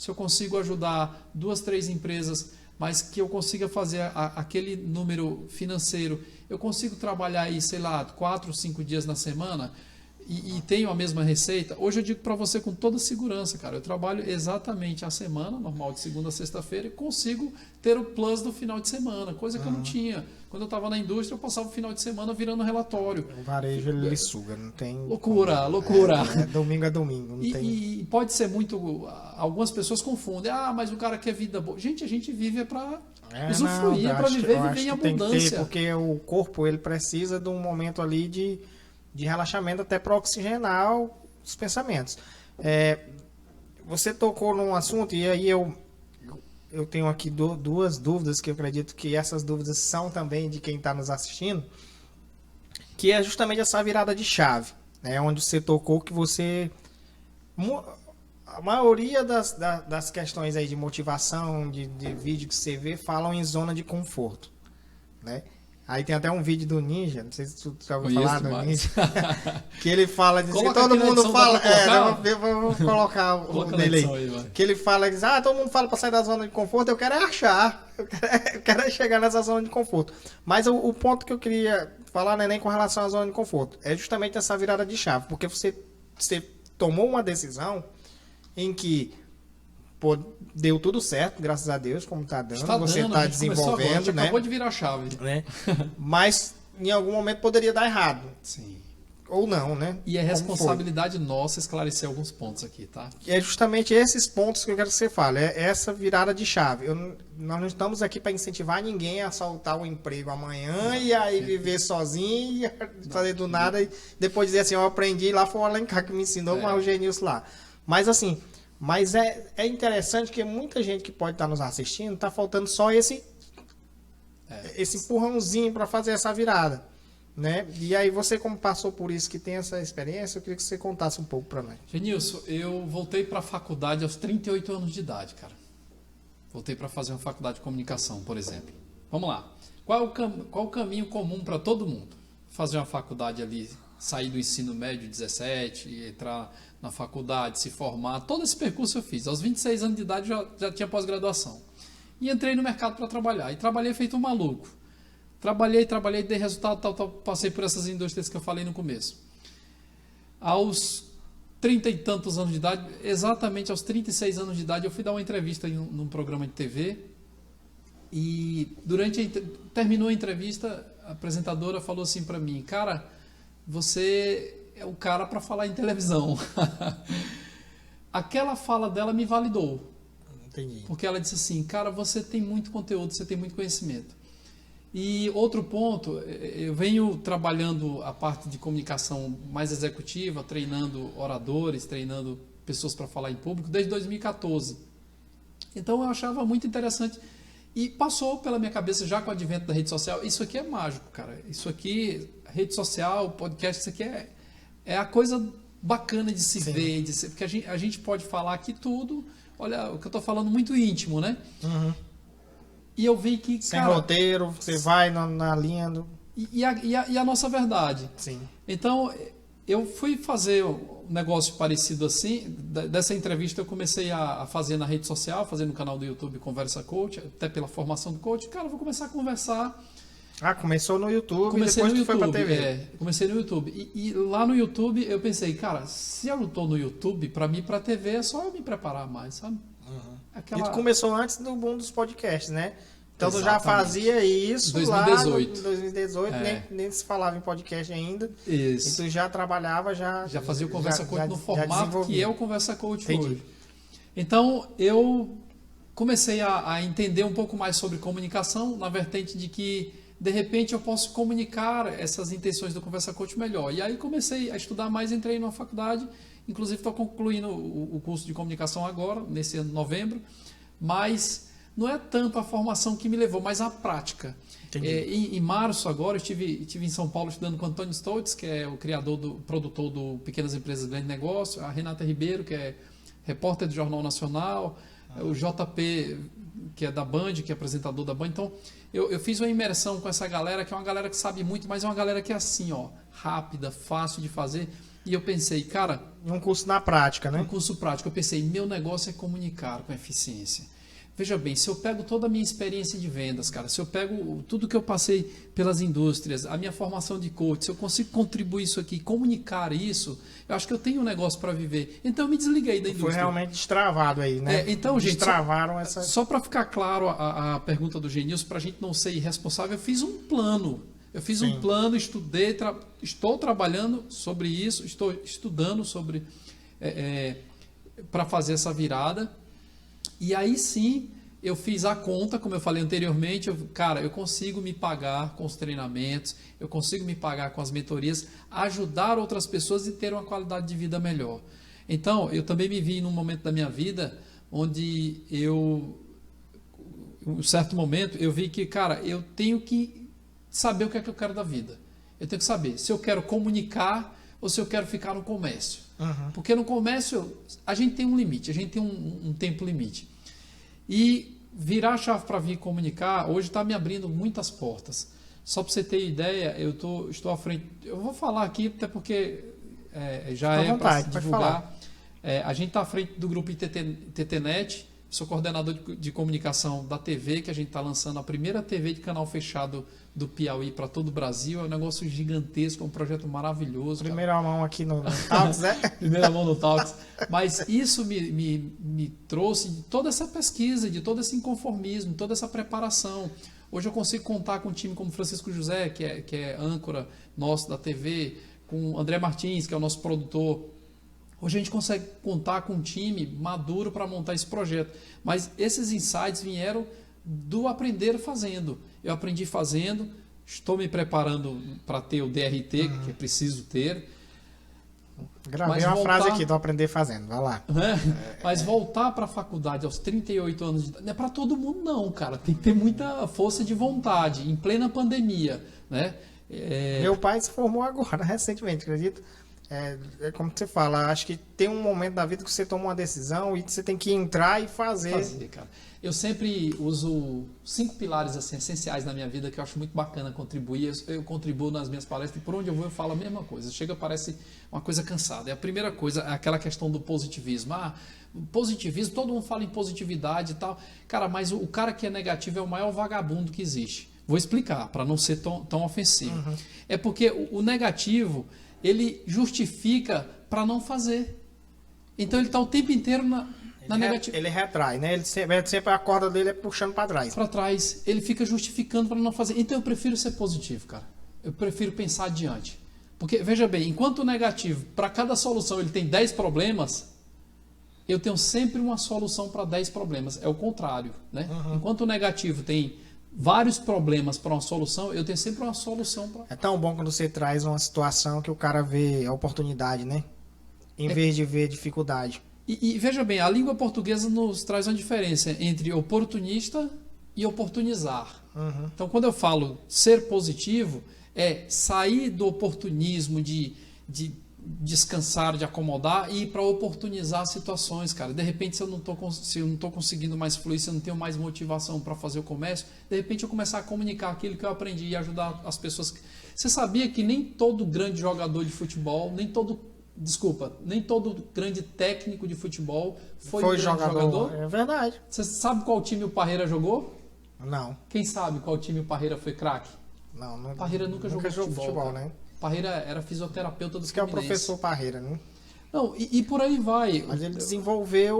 eu consigo ajudar 2, 3 empresas, mas que eu consiga fazer aquele número financeiro, eu consigo trabalhar aí, sei lá, 4, 5 dias na semana e tenho a mesma receita. Hoje eu digo para você com toda segurança, cara, eu trabalho exatamente a semana, normal de segunda a sexta-feira, e consigo ter o plus do final de semana, coisa que eu não tinha. Quando eu estava na indústria, eu passava o final de semana virando relatório. O varejo ele suga, não tem... Loucura. Domingo é domingo. Não tem... E pode ser muito... Algumas pessoas confundem. Mas o cara quer vida boa. Gente, a gente vive para usufruir, é para viver em abundância. Tem que ter, porque o corpo ele precisa de um momento ali de relaxamento até para oxigenar os pensamentos. Você tocou num assunto e aí eu tenho aqui duas dúvidas que eu acredito que essas dúvidas são também de quem está nos assistindo, que é justamente essa virada de chave, né? Onde você tocou que você... A maioria das questões aí de motivação, de vídeo que você vê, falam em zona de conforto, né? Aí tem até um vídeo do Ninja, não sei se tu já ouviu falar do Ninja, que ele fala, diz que todo mundo fala, vou colocar o dele aí, que ele fala, diz, todo mundo fala para sair da zona de conforto, eu quero achar, eu quero chegar nessa zona de conforto. Mas o ponto que eu queria falar não é nem com relação à zona de conforto, é justamente essa virada de chave, porque você tomou uma decisão em que deu tudo certo, graças a Deus, como está dando. Você está desenvolvendo, né? Acabou de virar a chave. Né? Mas em algum momento poderia dar errado. Sim. ou não, né? E é Como responsabilidade nossa esclarecer alguns pontos aqui, tá? foi. É justamente esses pontos que eu quero que você fale, é essa virada de chave. Nós não estamos aqui para incentivar ninguém a soltar o emprego amanhã e aí viver sozinho e fazer do nada e depois dizer assim, eu aprendi lá, foi o Alencar que me ensinou, mas o Genilson lá. Mas assim, é interessante que muita gente que pode estar nos assistindo, está faltando só esse empurrãozinho para fazer essa virada, né? E aí você, como passou por isso, que tem essa experiência, eu queria que você contasse um pouco para nós. Genilson, eu voltei para a faculdade aos 38 anos de idade, cara. Voltei para fazer uma faculdade de comunicação, por exemplo. Vamos lá. Qual o caminho comum para todo mundo? Fazer uma faculdade ali, sair do ensino médio 17, entrar na faculdade, se formar. Todo esse percurso eu fiz. Aos 26 anos de idade já tinha pós-graduação. E entrei no mercado para trabalhar. E trabalhei feito um maluco. Trabalhei, dei resultado, tal, passei por essas indústrias que eu falei no começo. Aos 30 e tantos anos de idade, exatamente aos 36 anos de idade, eu fui dar uma entrevista num programa de TV. E terminou a entrevista, a apresentadora falou assim para mim, cara, você é o cara para falar em televisão. Aquela fala dela me validou. Entendi. Porque ela disse assim, cara, você tem muito conteúdo, você tem muito conhecimento. E outro ponto, eu venho trabalhando a parte de comunicação mais executiva, treinando oradores, treinando pessoas para falar em público desde 2014. Então eu achava muito interessante e passou pela minha cabeça já com o advento da rede social, isso aqui é mágico, cara. Isso aqui, rede social, podcast, isso aqui é a coisa bacana de se ver, porque a gente pode falar aqui tudo. Olha, o que eu estou falando muito íntimo, né? Uhum. E eu vi que, sem cara, roteiro, você vai na linha do... E a nossa verdade. Sim. Então, eu fui fazer um negócio parecido assim. Dessa entrevista eu comecei a fazer na rede social, fazer no canal do YouTube Conversa Coach, até pela formação do coach. Cara, eu vou começar a conversar. Ah, começou no YouTube Comecei e depois no YouTube, foi pra TV. comecei no YouTube. E lá no YouTube eu pensei, cara, se eu não tô no YouTube, pra mim, pra TV, é só eu me preparar mais, sabe? E tu começou antes do boom dos podcasts, né? Então tu já Exatamente. fazia isso 2018. lá em 2018, É. nem se falava em podcast ainda. Isso. E tu já trabalhava, já fazia o Conversa Coach no formato que desenvolvia. é o Conversa Coach Entendi. hoje. Então, eu comecei a entender um pouco mais sobre comunicação, na vertente de que, de repente, eu posso comunicar essas intenções do Conversa Coach melhor. E aí comecei a estudar mais, entrei numa faculdade, inclusive estou concluindo o curso de comunicação agora, nesse ano de novembro, mas não é tanto a formação que me levou, mas a prática. Em março agora, eu estive em São Paulo estudando com o Antônio Stoltz, que é o produtor do Pequenas Empresas Grande Negócio, a Renata Ribeiro, que é repórter do Jornal Nacional, o JP, que é da Band, que é apresentador da Band. Então, eu fiz uma imersão com essa galera, que é uma galera que sabe muito, mas é uma galera que é assim, ó, rápida, fácil de fazer. E eu pensei, cara... Um curso na prática, né? Um curso prático. Eu pensei, meu negócio é comunicar com eficiência. Veja bem, se eu pego toda a minha experiência de vendas, cara, se eu pego tudo que eu passei pelas indústrias, a minha formação de coach, se eu consigo contribuir isso aqui, comunicar isso, eu acho que eu tenho um negócio para viver. Então eu me desliguei da indústria. Foi realmente destravado aí, né? Então, gente, destravaram essa... Só para ficar claro a pergunta do Genilson, para a gente não ser irresponsável, eu fiz um plano. Um plano, estudei, estou trabalhando sobre isso, estou estudando sobre para fazer essa virada. E aí sim, eu fiz a conta, como eu falei anteriormente, eu consigo me pagar com os treinamentos, eu consigo me pagar com as mentorias, ajudar outras pessoas e ter uma qualidade de vida melhor. Então, eu também me vi num momento da minha vida onde em um certo momento, eu vi que, cara, eu tenho que saber o que é que eu quero da vida. Eu tenho que saber se eu quero comunicar ou se eu quero ficar no comércio. Uhum. Porque no comércio a gente tem um limite, a gente tem um tempo limite. E virar a chave para vir comunicar, hoje está me abrindo muitas portas. Só para você ter ideia, eu estou à frente... Eu vou falar aqui, até porque já é para divulgar. A gente está à frente do grupo ITTNet, sou coordenador de comunicação da TV, que a gente está lançando a primeira TV de canal fechado do Piauí para todo o Brasil. É um negócio gigantesco, é um projeto maravilhoso. Primeira mão aqui no Talks, né? Primeira mão no Talks. Mas isso me trouxe de toda essa pesquisa, de todo esse inconformismo, toda essa preparação. Hoje eu consigo contar com um time como Francisco José, que é âncora nosso da TV, com o André Martins, que é o nosso produtor. Hoje a gente consegue contar com um time maduro para montar esse projeto. Mas esses insights vieram do aprender fazendo. Eu aprendi fazendo, estou me preparando para ter o DRT, que é preciso ter. Gravei uma frase aqui, do aprender fazendo, vai lá. Mas voltar para a faculdade aos 38 anos de idade, não é para todo mundo não, cara. Tem que ter muita força de vontade, em plena pandemia, né? Meu pai se formou agora, recentemente, acredito. É como você fala, acho que tem um momento da vida que você toma uma decisão e você tem que entrar e fazer. Cara. Eu sempre uso 5 pilares assim, essenciais na minha vida que eu acho muito bacana contribuir. Eu contribuo nas minhas palestras e por onde eu vou eu falo a mesma coisa. Chega, parece uma coisa cansada. E a primeira coisa é aquela questão do positivismo. Positivismo, todo mundo fala em positividade e tal. Cara, mas o cara que é negativo é o maior vagabundo que existe. Vou explicar, para não ser tão ofensivo. É porque o negativo, ele justifica para não fazer. Então ele está o tempo inteiro na negativa. Ele retrai, né? Ele sempre a corda dele é puxando para trás. Para trás. Ele fica justificando para não fazer. Então eu prefiro ser positivo, cara. Eu prefiro pensar adiante. Porque, veja bem, enquanto o negativo, para cada solução ele tem 10 problemas, eu tenho sempre uma solução para 10 problemas. É o contrário, né? Enquanto o negativo tem vários problemas para uma solução, eu tenho sempre uma solução para... É tão bom quando você traz uma situação que o cara vê a oportunidade, né? Em vez de ver dificuldade. E veja bem, a língua portuguesa nos traz uma diferença entre oportunista e oportunizar. Então, quando eu falo ser positivo, é sair do oportunismo de descansar, de acomodar e ir para oportunizar situações, cara. De repente, se eu não estou conseguindo mais fluir, se eu não tenho mais motivação para fazer o comércio, de repente eu começar a comunicar aquilo que eu aprendi e ajudar as pessoas. Você sabia que nem todo grande jogador de futebol, nem todo grande técnico de futebol foi um grande jogador? É verdade. Você sabe qual time o Parreira jogou? Não. Quem sabe qual time o Parreira foi craque? Não. Parreira nunca jogou futebol, né? Parreira era fisioterapeuta do Isso que é o Fluminense. professor Parreira, né? Não, e por aí vai. Mas ele desenvolveu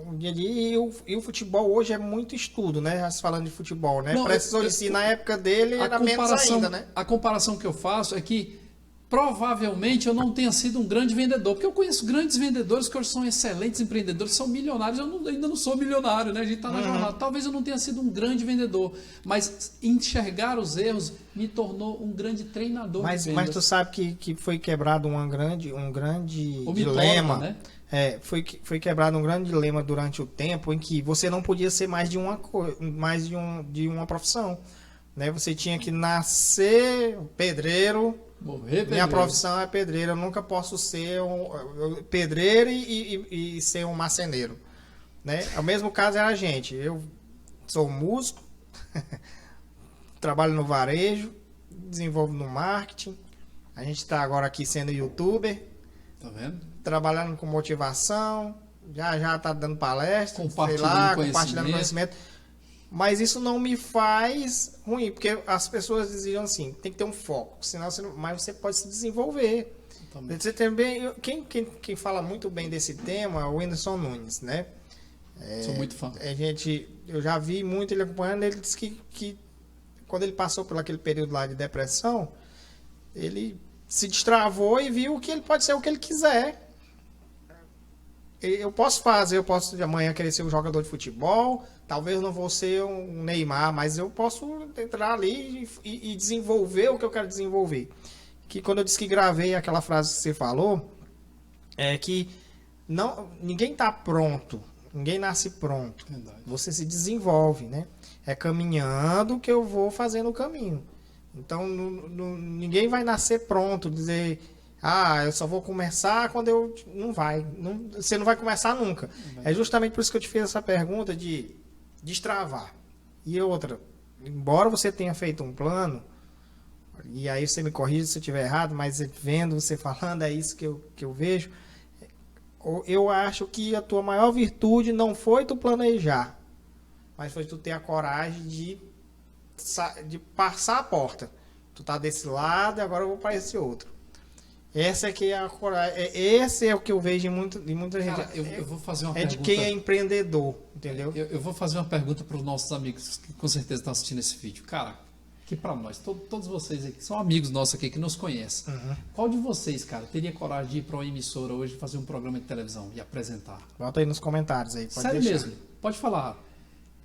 um dia e o futebol hoje é muito estudo, né? Já se falando de futebol, né? Precisou na época dele era menos ainda, né? A comparação que eu faço é que provavelmente eu não tenha sido um grande vendedor, porque eu conheço grandes vendedores que hoje são excelentes empreendedores, são milionários, ainda não sou milionário, né? A gente está na jornada. Talvez eu não tenha sido um grande vendedor, mas enxergar os erros me tornou um grande treinador de vendas. Mas tu sabe que foi quebrado um grande dilema, né? Foi quebrado um grande dilema durante o tempo em que você não podia ser mais de uma profissão, né? Você tinha que nascer pedreiro. Minha profissão é pedreiro, eu nunca posso ser um pedreiro e ser um marceneiro, né? O mesmo caso era a gente. Eu sou músico, trabalho no varejo, desenvolvo no marketing. A gente está agora aqui sendo youtuber, tá vendo? Trabalhando com motivação, já tá dando palestra, compartilhando conhecimento. Mas isso não me faz ruim, porque as pessoas diziam assim, tem que ter um foco, senão mas você pode se desenvolver. Você também, quem fala muito bem desse tema é o Whindersson Nunes, né? Sou muito fã. Eu já vi muito ele acompanhando, ele disse que quando ele passou por aquele período lá de depressão, ele se destravou e viu que ele pode ser o que ele quiser. Eu posso amanhã querer ser um jogador de futebol, talvez eu não vou ser um Neymar, mas eu posso entrar ali e desenvolver o que eu quero desenvolver. Que quando eu disse que gravei aquela frase que você falou, é que ninguém está pronto, ninguém nasce pronto. Verdade. Você se desenvolve, né? É caminhando que eu vou fazendo o caminho. Então ninguém vai nascer pronto, dizer... eu só vou começar quando eu... Não vai. Você não vai começar nunca. É justamente por isso que eu te fiz essa pergunta de destravar. E outra, embora você tenha feito um plano, e aí você me corrige se eu estiver errado, mas vendo você falando, é isso que eu vejo. Eu acho que a tua maior virtude não foi tu planejar, mas foi tu ter a coragem de passar a porta. Tu tá desse lado e agora eu vou para esse outro. Essa é que é a coragem. Esse é o que eu vejo em muita Cara, gente. Eu vou fazer uma pergunta. De quem é empreendedor, entendeu? Eu vou fazer uma pergunta para os nossos amigos que com certeza estão assistindo esse vídeo. Cara, que para nós, todos vocês aqui, são amigos nossos aqui que nos conhecem. Qual de vocês, cara, teria coragem de ir para uma emissora hoje fazer um programa de televisão e apresentar? Bota aí nos comentários aí, pode Sério deixar. mesmo, pode falar.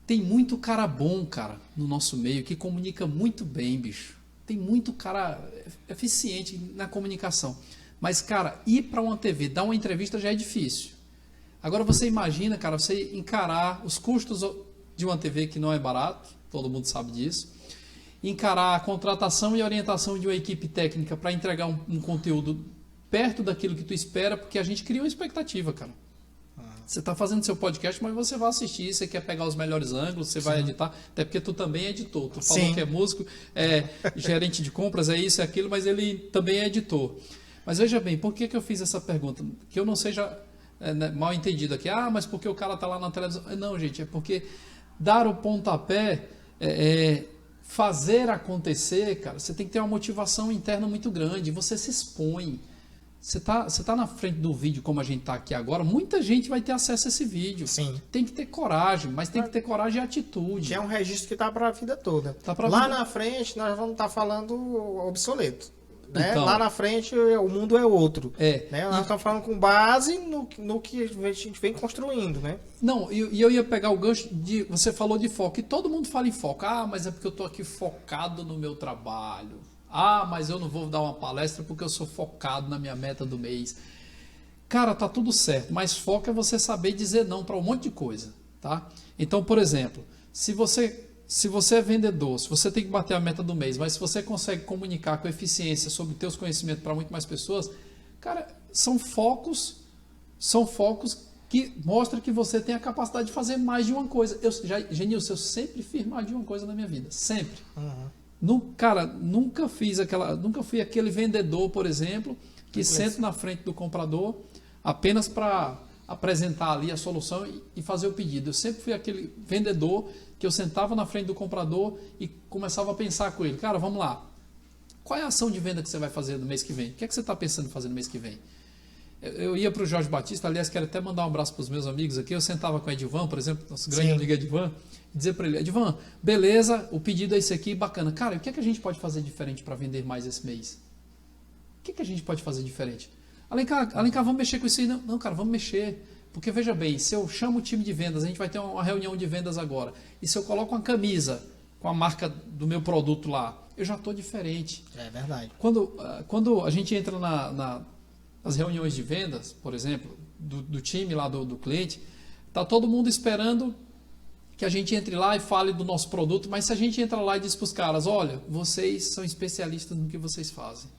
Tem muito cara bom, cara, no nosso meio, que comunica muito bem, bicho. Tem muito cara eficiente na comunicação. Mas, cara, ir para uma TV, dar uma entrevista já é difícil. Agora você imagina, cara, você encarar os custos de uma TV que não é barato, todo mundo sabe disso. Encarar a contratação e orientação de uma equipe técnica para entregar um conteúdo perto daquilo que tu espera, porque a gente cria uma expectativa, cara. Você está fazendo seu podcast, mas você vai assistir, você quer pegar os melhores ângulos, você vai editar, até porque tu também é editor. Tu falou que é músico, é gerente de compras, é isso, é aquilo, mas ele também é editor. Mas veja bem, por que eu fiz essa pergunta? Que eu não seja mal entendido aqui. Ah, mas porque o cara está lá na televisão. Não, gente, é porque dar o pontapé, fazer acontecer, cara, você tem que ter uma motivação interna muito grande, você se expõe. Você tá na frente do vídeo como a gente está aqui agora, muita gente vai ter acesso a esse vídeo. Sim. Tem que ter coragem, mas tem que ter coragem e atitude. Que é um registro que tá para a vida toda. Tá pra Lá vida. na frente nós vamos estar falando obsoleto. Né? Então, Lá na frente o mundo é outro. Né? Nós E- estamos falando com base no que a gente vem construindo. Né? Não, e eu ia pegar o gancho de... Você falou de foco, e todo mundo fala em foco. Ah, mas é porque eu estou aqui focado no meu trabalho. Ah, mas eu não vou dar uma palestra porque eu sou focado na minha meta do mês. Cara, tá tudo certo, mas foco é você saber dizer não para um monte de coisa, tá? Então, por exemplo, se você é vendedor, se você tem que bater a meta do mês, mas se você consegue comunicar com eficiência sobre teus conhecimentos para muito mais pessoas, cara, são focos que mostram que você tem a capacidade de fazer mais de uma coisa. Genilson, eu sempre fiz mais de uma coisa na minha vida, sempre. Cara, nunca fui aquele vendedor, por exemplo, que senta na frente do comprador apenas para apresentar ali a solução e fazer o pedido. Eu sempre fui aquele vendedor que eu sentava na frente do comprador e começava a pensar com ele. Cara, vamos lá. Qual é a ação de venda que você vai fazer no mês que vem? O que é que você está pensando em fazer no mês que vem? Eu ia para o Jorge Batista, aliás, quero até mandar um abraço para os meus amigos aqui. Eu sentava com o Edivan, por exemplo, nosso grande amigo Edivan, e dizer para ele: Edivan, beleza, o pedido é esse aqui, bacana. Cara, o que é que a gente pode fazer diferente para vender mais esse mês? O que é que a gente pode fazer diferente? Alencar, vamos mexer com isso aí? Não, cara, vamos mexer. Porque veja bem, se eu chamo o time de vendas, a gente vai ter uma reunião de vendas agora, e se eu coloco uma camisa com a marca do meu produto lá, eu já estou diferente. É verdade. Quando a gente entra nas reuniões de vendas, por exemplo, do time lá do cliente, está todo mundo esperando que a gente entre lá e fale do nosso produto, mas se a gente entra lá e diz para os caras: olha, vocês são especialistas no que vocês fazem.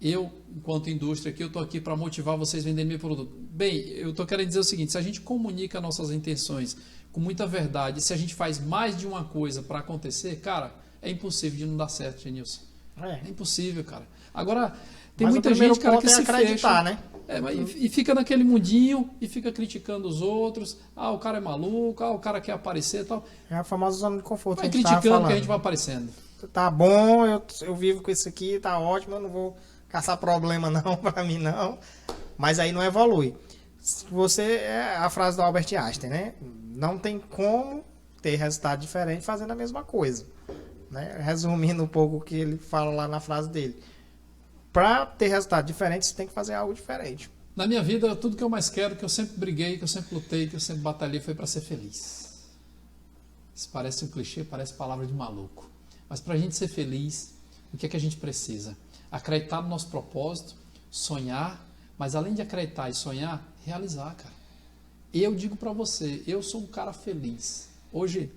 Eu, enquanto indústria aqui, eu estou aqui para motivar vocês a venderem meu produto. Bem, eu estou querendo dizer o seguinte: se a gente comunica nossas intenções com muita verdade, se a gente faz mais de uma coisa para acontecer, cara, é impossível de não dar certo, Genilson. É impossível, cara. Agora, tem mas muita gente, cara, que se acreditar, fecha. Né? E fica naquele mundinho e fica criticando os outros. Ah, o cara é maluco, o cara quer aparecer e tal. É a famosa zona de conforto. Vai criticando que a gente vai aparecendo. Tá bom, eu vivo com isso aqui, tá ótimo, eu não vou caçar problema não, para mim não. Mas aí não evolui. É a frase do Albert Einstein, né? Não tem como ter resultado diferente fazendo a mesma coisa. Né? Resumindo um pouco o que ele fala lá na frase dele. Para ter resultado diferente, você tem que fazer algo diferente. Na minha vida, tudo que eu mais quero, que eu sempre briguei, que eu sempre lutei, que eu sempre batalhei, foi para ser feliz. Isso parece um clichê, parece palavra de maluco. Mas para a gente ser feliz, o que é que a gente precisa? Acreditar no nosso propósito, sonhar, mas além de acreditar e sonhar, realizar, cara. Eu digo para você, eu sou um cara feliz. Hoje,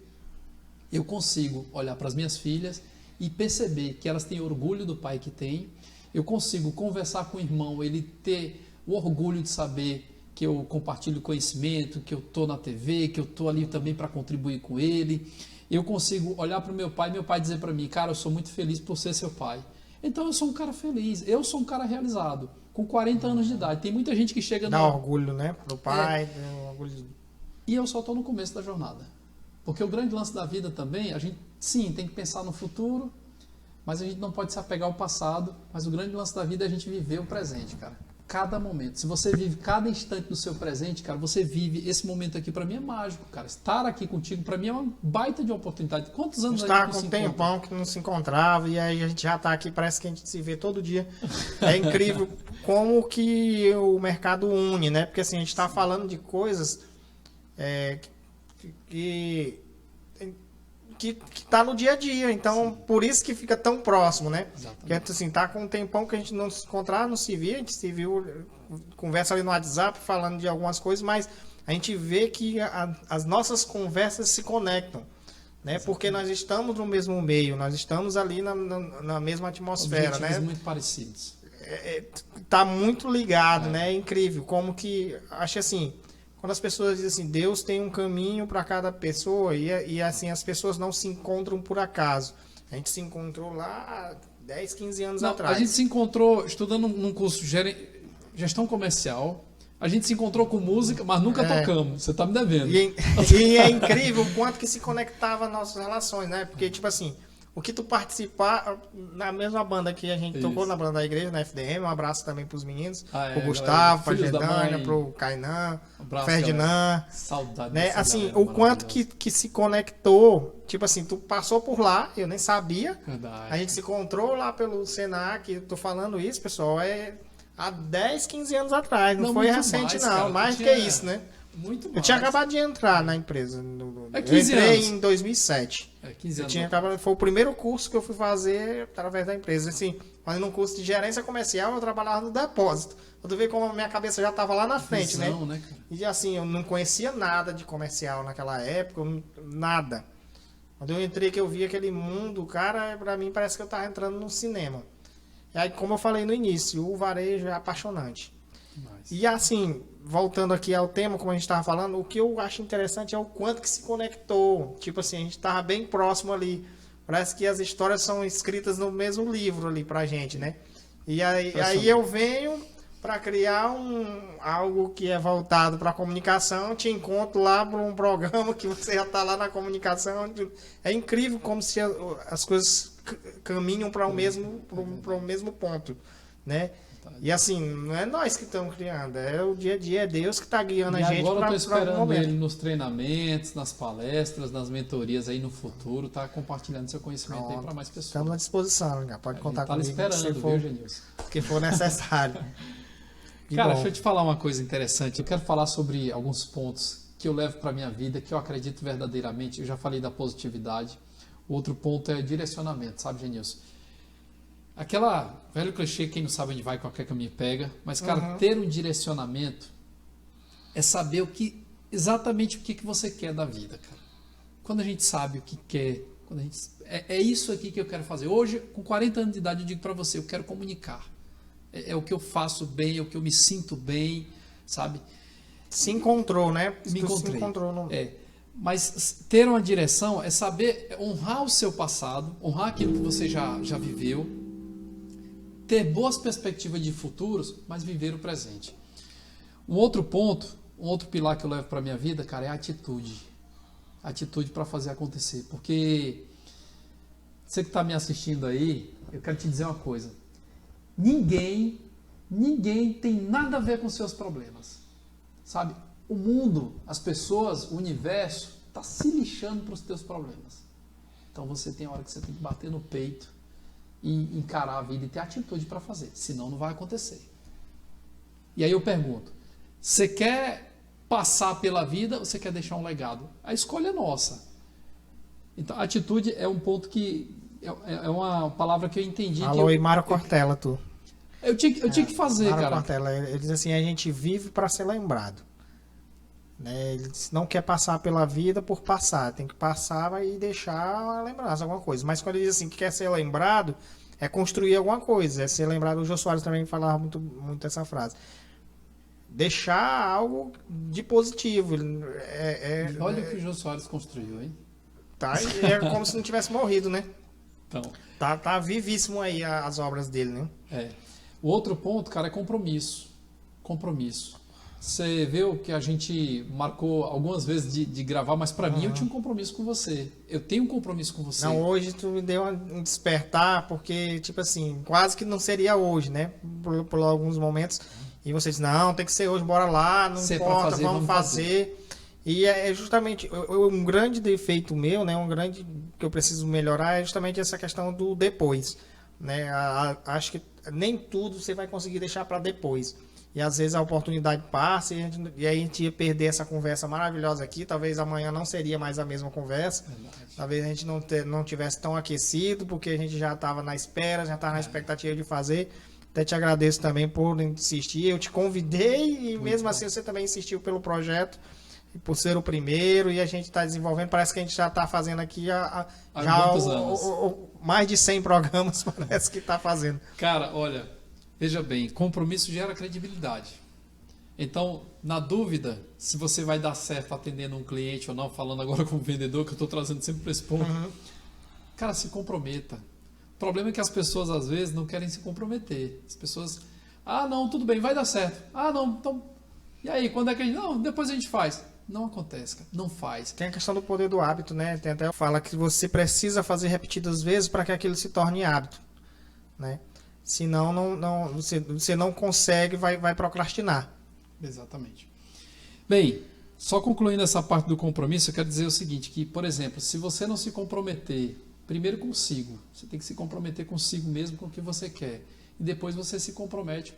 eu consigo olhar para as minhas filhas e perceber que elas têm orgulho do pai que têm. Eu consigo conversar com o irmão, ele ter o orgulho de saber que eu compartilho conhecimento, que eu estou na TV, que eu estou ali também para contribuir com ele. Eu consigo olhar para o meu pai dizer para mim: cara, eu sou muito feliz por ser seu pai. Então eu sou um cara feliz, eu sou um cara realizado, com 40 anos de idade. Tem muita gente que chega... Dá orgulho, né? Pro pai, orgulho. E eu só estou no começo da jornada. Porque o grande lance da vida também, a gente, sim, tem que pensar no futuro, mas a gente não pode se apegar ao passado, mas o grande lance da vida é a gente viver o presente, cara. cada momento. Se você vive cada instante do seu presente, cara, você vive esse momento aqui, para mim é mágico, cara. Estar aqui contigo, para mim é uma baita de oportunidade. Quantos A anos gente a tá gente com não um se encontra? tempão que não se encontrava e aí a gente já tá aqui, parece que a gente se vê todo dia. É incrível como que o mercado une, né? Porque assim, a gente tá falando de coisas que, que tá no dia a dia, então por isso que fica tão próximo, né? Exatamente. Porque assim, tá com um tempão que a gente não se encontrava, não se via, a gente se viu, conversa ali no WhatsApp falando de algumas coisas, mas a gente vê que as nossas conversas se conectam, né? Porque nós estamos no mesmo meio, nós estamos ali na mesma atmosfera, Objetivos né? muito parecidos. Tá muito ligado, né? É incrível como que, acho assim, quando as pessoas dizem assim, Deus tem um caminho para cada pessoa e assim as pessoas não se encontram por acaso. A gente se encontrou lá há 10, 15 anos Não, atrás. a gente se encontrou estudando num curso de gestão comercial. A gente se encontrou com música, mas nunca tocamos. Você tá me devendo. E é incrível o quanto que se conectava nossas relações, né? Porque, tipo assim, o que tu participar na mesma banda que a gente tocou, na banda da igreja, na FDM, um abraço também pros meninos, pro Gustavo, pra Gedânia, pro Kainan, Abraço, Ferdinand, saudade né? dessa Assim, galera o quanto maravilhosa. que se conectou, tipo assim, tu passou por lá, eu nem sabia, Verdade. a gente se encontrou lá pelo Senac, tô falando isso, pessoal, há 10, 15 anos atrás, não foi muito recente mais, não, cara. mais Tu do que tinha- isso, né? Muito mais. Eu tinha acabado de entrar na empresa. É Eu 15 entrei anos. em 2007. 15 Eu anos. tinha acabado, foi o primeiro curso que eu fui fazer através da empresa. Assim, fazendo um curso de gerência comercial, eu trabalhava no depósito. Tu vê como a minha cabeça já estava lá na frente, Visão, né? cara? E assim, eu não conhecia nada de comercial naquela época, nada. Quando eu entrei, que eu vi aquele mundo, cara, pra mim parece que eu tava entrando num cinema. E aí, como eu falei no início, o varejo é apaixonante. Demais. E assim, voltando aqui ao tema, como a gente estava falando, o que eu acho interessante é o quanto que se conectou. Tipo assim, a gente estava bem próximo ali. Parece que as histórias são escritas no mesmo livro ali pra gente, né? E aí eu venho para criar algo que é voltado para a comunicação, te encontro lá para um programa que você já está lá na comunicação. É incrível como se as coisas caminham para o mesmo ponto, né? E assim, não é nós que estamos criando, é o dia a dia, é Deus que está guiando E a gente agora eu tô para algum esperando momento. ele nos treinamentos, nas palestras, nas mentorias aí no futuro, tá compartilhando seu conhecimento aí para mais pessoas. Estamos à disposição, já pode contar Tá lhe comigo esperando, se for, viu, Genilson? que for necessário. E Cara, bom, deixa eu te falar uma coisa interessante. Eu quero falar sobre alguns pontos que eu levo para minha vida, que eu acredito verdadeiramente. Eu já falei da positividade. O outro ponto é direcionamento, sabe, Genilson? Aquela velho clichê, quem não sabe onde vai, qualquer caminho pega. Mas, cara, ter um direcionamento é saber exatamente o que você quer da vida, cara. Quando a gente sabe o que quer, é isso aqui que eu quero fazer. Hoje, com 40 anos de idade, eu digo para você, eu quero comunicar. É o que eu faço bem, é o que eu me sinto bem, sabe? se encontrou, né? Me Tu encontrei. Se encontrou no... Mas ter uma direção é saber honrar o seu passado, honrar aquilo que você já viveu, ter boas perspectivas de futuros, mas viver o presente. Um outro ponto, um outro pilar que eu levo para minha vida, cara, é a atitude. Atitude para fazer acontecer. Porque você que está me assistindo aí, eu quero te dizer uma coisa. Ninguém tem nada a ver com seus problemas. Sabe? O mundo, as pessoas, o universo está se lixando para os teus problemas. Então você tem a hora que você tem que bater no peito e encarar a vida e ter atitude para fazer. Senão não vai acontecer. E aí eu pergunto, você quer passar pela vida ou você quer deixar um legado? A escolha é nossa. Então atitude é um ponto que é uma palavra que eu entendi. Alô, e Mário Cortella, tu. Eu tinha que fazer, Mário cara. Cortella, ele diz assim, a gente vive para ser lembrado. Né? Ele não quer passar pela vida por passar, tem que passar e deixar uma lembrança, alguma coisa. Mas quando ele diz assim que quer ser lembrado, é construir alguma coisa, é ser lembrado. O Jô Soares também falava muito essa frase. Deixar algo de positivo. Olha o que o Jô Soares construiu, hein? Tá, é como se não tivesse morrido, né? Então, Tá vivíssimo aí as obras dele, né? O outro ponto, cara, é compromisso. Compromisso. Você viu que a gente marcou algumas vezes de gravar, mas para mim eu tinha um compromisso com você. Eu tenho um compromisso com você. Não, hoje tu me deu um despertar, porque, tipo assim, quase que não seria hoje, né? Por alguns momentos. e você diz, não, tem que ser hoje, bora lá, não Se é pra importa, fazer, vamos fazer. E é justamente um grande defeito meu, né? Um grande que eu preciso melhorar é justamente essa questão do depois, né? Acho que nem tudo você vai conseguir deixar para depois. E às vezes a oportunidade passa e aí a gente ia perder essa conversa maravilhosa aqui. Talvez amanhã não seria mais a mesma conversa. Verdade. Talvez a gente não tivesse tão aquecido, porque a gente já estava na espera, já estava na expectativa de fazer. Até te agradeço também por insistir. Eu te convidei e mesmo assim você também insistiu pelo projeto. Por ser o primeiro, e a gente está desenvolvendo, parece que a gente já está fazendo aqui Há muitos anos. Mais de 100 programas, parece que está fazendo. Cara, olha, veja bem, compromisso gera credibilidade. Então, na dúvida, se você vai dar certo atendendo um cliente ou não, falando agora como vendedor, que eu estou trazendo sempre para esse ponto, cara, se comprometa. O problema é que as pessoas, às vezes, não querem se comprometer. As pessoas, não, tudo bem, vai dar certo. Não, então, e aí, quando é que a gente... Não, depois a gente faz. Não acontece, cara. Não faz. Tem a questão do poder do hábito, né? Tem até fala que você precisa fazer repetidas vezes para que aquilo se torne hábito, né? Senão você não consegue, vai procrastinar. Exatamente. Bem, só concluindo essa parte do compromisso, eu quero dizer o seguinte, que, por exemplo, se você não se comprometer primeiro consigo, você tem que se comprometer consigo mesmo com o que você quer, e depois você se compromete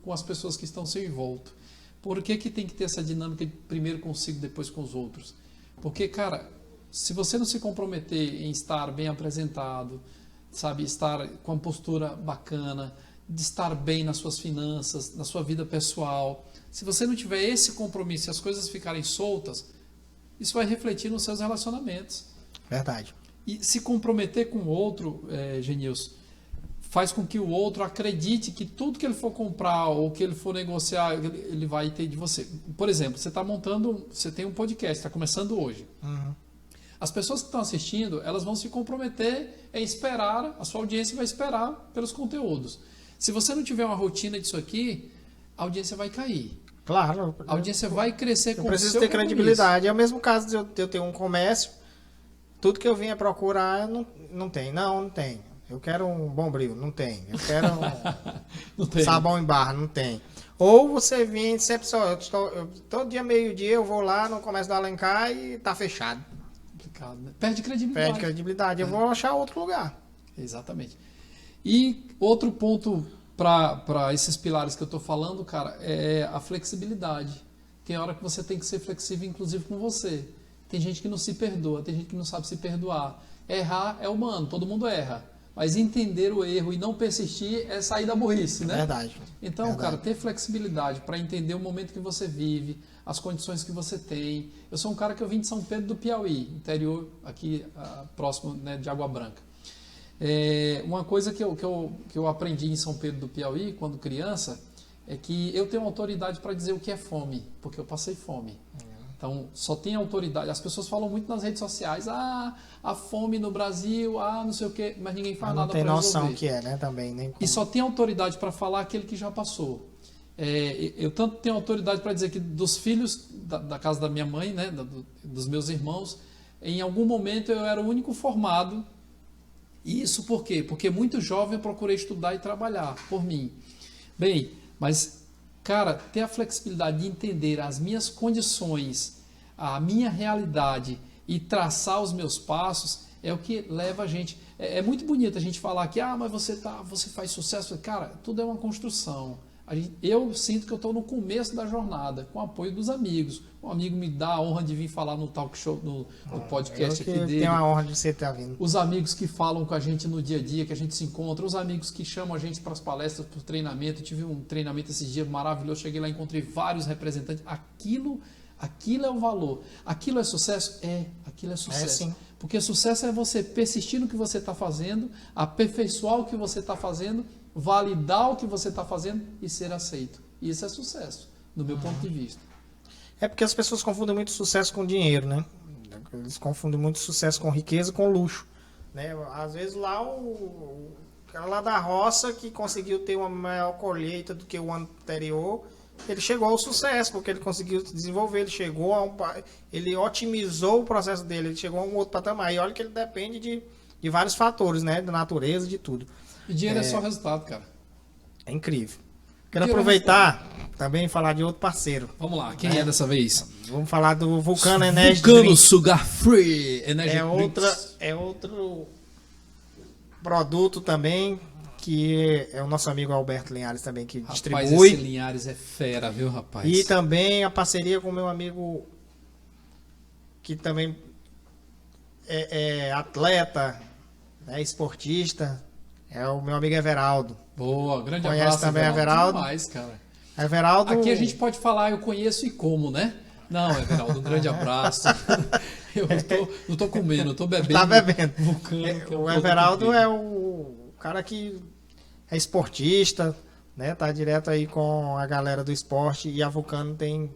com as pessoas que estão ao seu envolto. Por que tem que ter essa dinâmica de primeiro consigo, depois com os outros? Porque, cara, se você não se comprometer em estar bem apresentado, sabe, estar com uma postura bacana, de estar bem nas suas finanças, na sua vida pessoal, se você não tiver esse compromisso e as coisas ficarem soltas, isso vai refletir nos seus relacionamentos. Verdade. E se comprometer com o outro, Genilson, faz com que o outro acredite que tudo que ele for comprar ou que ele for negociar, ele vai ter de você. Por exemplo, você tem um podcast, está começando hoje. As pessoas que estão assistindo, elas vão se comprometer em esperar, a sua audiência vai esperar pelos conteúdos. Se você não tiver uma rotina disso aqui, a audiência vai cair. Claro. A audiência vai crescer com o seu compromisso. Preciso ter credibilidade. É o mesmo caso de eu ter um comércio, tudo que eu vinha procurar não tem. Não tem. Eu quero um Bombril, não tem. Eu quero um sabão em barra, não tem. Ou você vem sempre só, todo dia meio-dia eu vou lá no comércio do Alencar e tá fechado. Complicado, né? Perde credibilidade. Eu vou achar outro lugar. Exatamente. E outro ponto para esses pilares que eu estou falando, cara, é a flexibilidade. Tem hora que você tem que ser flexível, inclusive com você. Tem gente que não se perdoa, tem gente que não sabe se perdoar. Errar é humano, todo mundo erra. Mas entender o erro e não persistir é sair da burrice, né? Verdade. Então, cara, ter flexibilidade para entender o momento que você vive, as condições que você tem. Eu sou um cara que eu vim de São Pedro do Piauí, interior aqui próximo, né, de Água Branca. Uma coisa que eu aprendi em São Pedro do Piauí, quando criança, é que eu tenho autoridade para dizer o que é fome, porque eu passei fome. Então, só tem autoridade. As pessoas falam muito nas redes sociais, a fome no Brasil, não sei o quê, mas ninguém faz nada para resolver. Não tem noção que é, né, também. Nem e só tem autoridade para falar aquele que já passou. Eu tanto tenho autoridade para dizer que dos filhos da casa da minha mãe, né, dos meus irmãos, em algum momento eu era o único formado. E isso por quê? Porque muito jovem eu procurei estudar e trabalhar por mim. Bem, mas... Cara, ter a flexibilidade de entender as minhas condições, a minha realidade e traçar os meus passos é o que leva a gente... É muito bonito a gente falar que mas você faz sucesso. Cara, tudo é uma construção. Eu sinto que eu estou no começo da jornada, com o apoio dos amigos. Um amigo me dá a honra de vir falar no talk show, no podcast aqui dele. Tenho a honra de você estar vindo. Os amigos que falam com a gente no dia a dia, que a gente se encontra, os amigos que chamam a gente para as palestras, para o treinamento. Eu tive um treinamento esses dias maravilhoso, cheguei lá e encontrei vários representantes. Aquilo é o valor. Aquilo é sucesso? Aquilo é sucesso. Sim. Porque sucesso é você persistir no que você está fazendo, aperfeiçoar o que você está fazendo, validar o que você está fazendo e ser aceito. Isso é sucesso, no meu ponto de vista. É porque as pessoas confundem muito sucesso com dinheiro, né? Eles confundem muito sucesso com riqueza, com luxo, né? Às vezes lá o cara lá da roça que conseguiu ter uma maior colheita do que o ano anterior, ele chegou ao sucesso, porque ele conseguiu desenvolver, ele otimizou o processo dele, ele chegou a um outro patamar. E olha que ele depende de vários fatores, né? Da natureza, de tudo. E dinheiro é só resultado, cara. É incrível. Quero aproveitar também e falar de outro parceiro. Vamos lá, quem é dessa vez? Vamos falar do Vulcano Energy Vulcano Drink. Sugar Free Energy É outro produto também que é o nosso amigo Alberto Linhares também que Rapaz, distribui. esse Linhares é fera, viu, rapaz? E também a parceria com o meu amigo que também é atleta, é esportista, é o meu amigo Everaldo. Boa, grande Conhece abraço, também Everaldo? Demais, cara. Everaldo... Aqui a gente pode falar, eu conheço e como, né? Não, Everaldo, um grande abraço. Eu não tô comendo, eu tô bebendo. Tá bebendo. Vulcano, que é um O Everaldo produto é o cara que é esportista, né? Tá direto aí com a galera do esporte e a Vulcano tem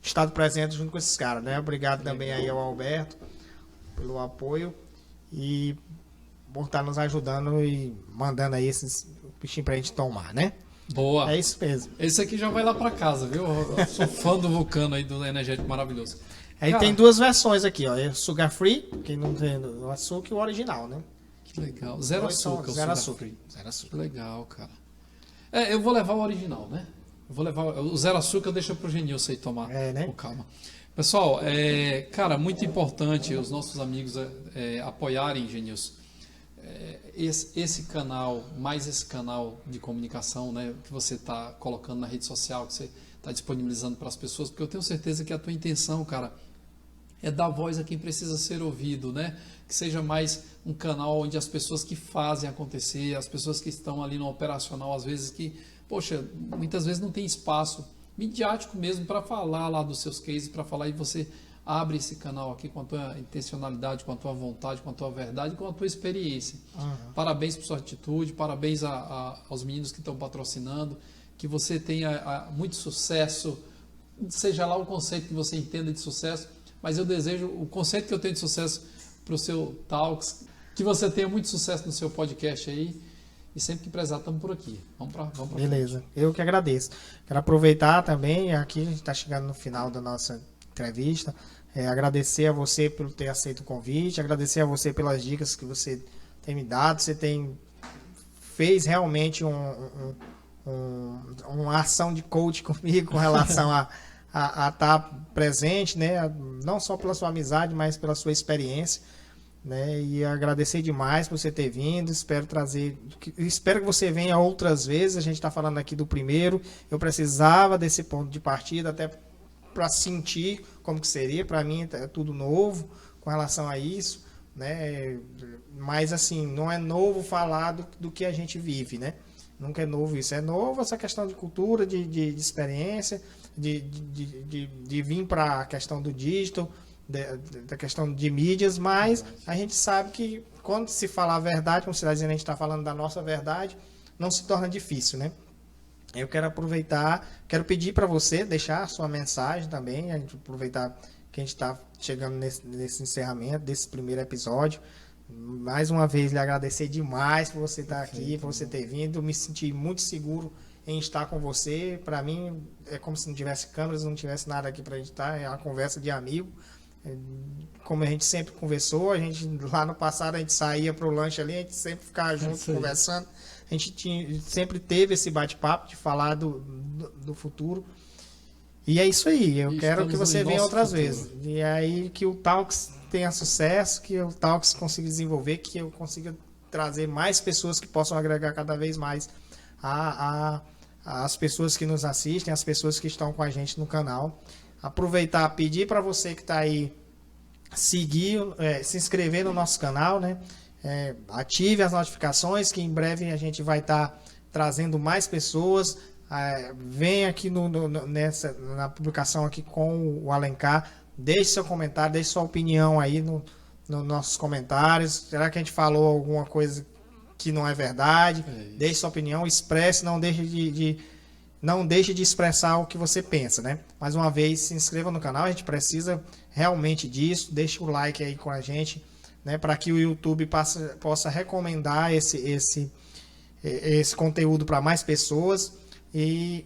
estado presente junto com esses caras, né? Obrigado também aí ao Alberto pelo apoio e por estar nos ajudando e mandando aí esses bichinhos pra gente tomar, né? Boa. É isso mesmo. Esse aqui já vai lá pra casa, viu? Eu sou fã do Vulcano aí, do energético maravilhoso. Aí Cara, tem duas versões aqui, ó. É sugar free, que não tem o açúcar, e o original, né? Que legal. Zero Dois são açúcar, o zero Sugar açúcar. Free. Zero Que açúcar. legal, cara. Eu vou levar o original, né? Eu vou levar o zero açúcar, deixa pro Genilson aí tomar Né? com calma. Pessoal, cara, muito importante os nossos amigos apoiarem, Genilson. Esse canal, mais esse canal de comunicação, né, que você está colocando na rede social, que você está disponibilizando para as pessoas, porque eu tenho certeza que a tua intenção, cara, é dar voz a quem precisa ser ouvido, né? Que seja mais um canal onde as pessoas que fazem acontecer, as pessoas que estão ali no operacional, às vezes que, poxa, muitas vezes não tem espaço midiático mesmo para falar lá dos seus cases, para falar, e você abre esse canal aqui com a tua intencionalidade, com a tua vontade, com a tua verdade, com a tua experiência. Uhum. Parabéns por sua atitude, parabéns aos meninos que estão patrocinando, que você tenha muito sucesso, seja lá o conceito que você entenda de sucesso, mas eu desejo o conceito que eu tenho de sucesso para o seu Talks, que você tenha muito sucesso no seu podcast aí, e sempre que precisar, estamos por aqui. Vamos para Beleza, frente. Eu que agradeço. Quero aproveitar também, aqui a gente está chegando no final da nossa entrevista, agradecer a você por ter aceito o convite, agradecer a você pelas dicas que você tem me dado, você fez realmente uma ação de coach comigo com relação a estar presente, né? Não só pela sua amizade, mas pela sua experiência, né? E agradecer demais por você ter vindo, espero que você venha outras vezes. A gente está falando aqui do primeiro, eu precisava desse ponto de partida até para sentir como que seria. Para mim é tudo novo com relação a isso, né? Mas assim, não é novo falar do que a gente vive, né? Nunca é novo isso, é novo essa questão de cultura, de experiência, de vir para a questão do digital, da questão de mídias, mas a gente sabe que quando se falar a verdade, como você está dizendo, a gente está falando da nossa verdade, não se torna difícil, né? Eu quero aproveitar, quero pedir para você deixar a sua mensagem também, a gente aproveitar que a gente está chegando nesse encerramento desse primeiro episódio. Mais uma vez, lhe agradecer demais por você estar aqui, por você ter vindo. Me senti muito seguro em estar com você. Para mim, é como se não tivesse câmeras, não tivesse nada aqui para a gente estar. É uma conversa de amigo. Como a gente sempre conversou, lá no passado a gente saía para o lanche ali, a gente sempre ficava junto conversando. A gente sempre teve esse bate-papo de falar do futuro. E é isso aí. Eu quero que você venha outras vezes. E aí que o Talks tenha sucesso, que o Talks consiga desenvolver, que eu consiga trazer mais pessoas que possam agregar cada vez mais as pessoas que nos assistem, as pessoas que estão com a gente no canal. Aproveitar, pedir para você que está aí seguir, se inscrever no nosso canal, né? Ative as notificações, que em breve a gente vai estar trazendo mais pessoas. Vem aqui na publicação aqui com o Alencar, deixe seu comentário, deixe sua opinião aí nos nossos comentários. Será que a gente falou alguma coisa que não é verdade? Deixe sua opinião, expresse, não deixe de expressar o que você pensa, né? Mais uma vez, se inscreva no canal, a gente precisa realmente disso. Deixe o like aí com a gente, né? Para que o YouTube possa recomendar esse conteúdo para mais pessoas. E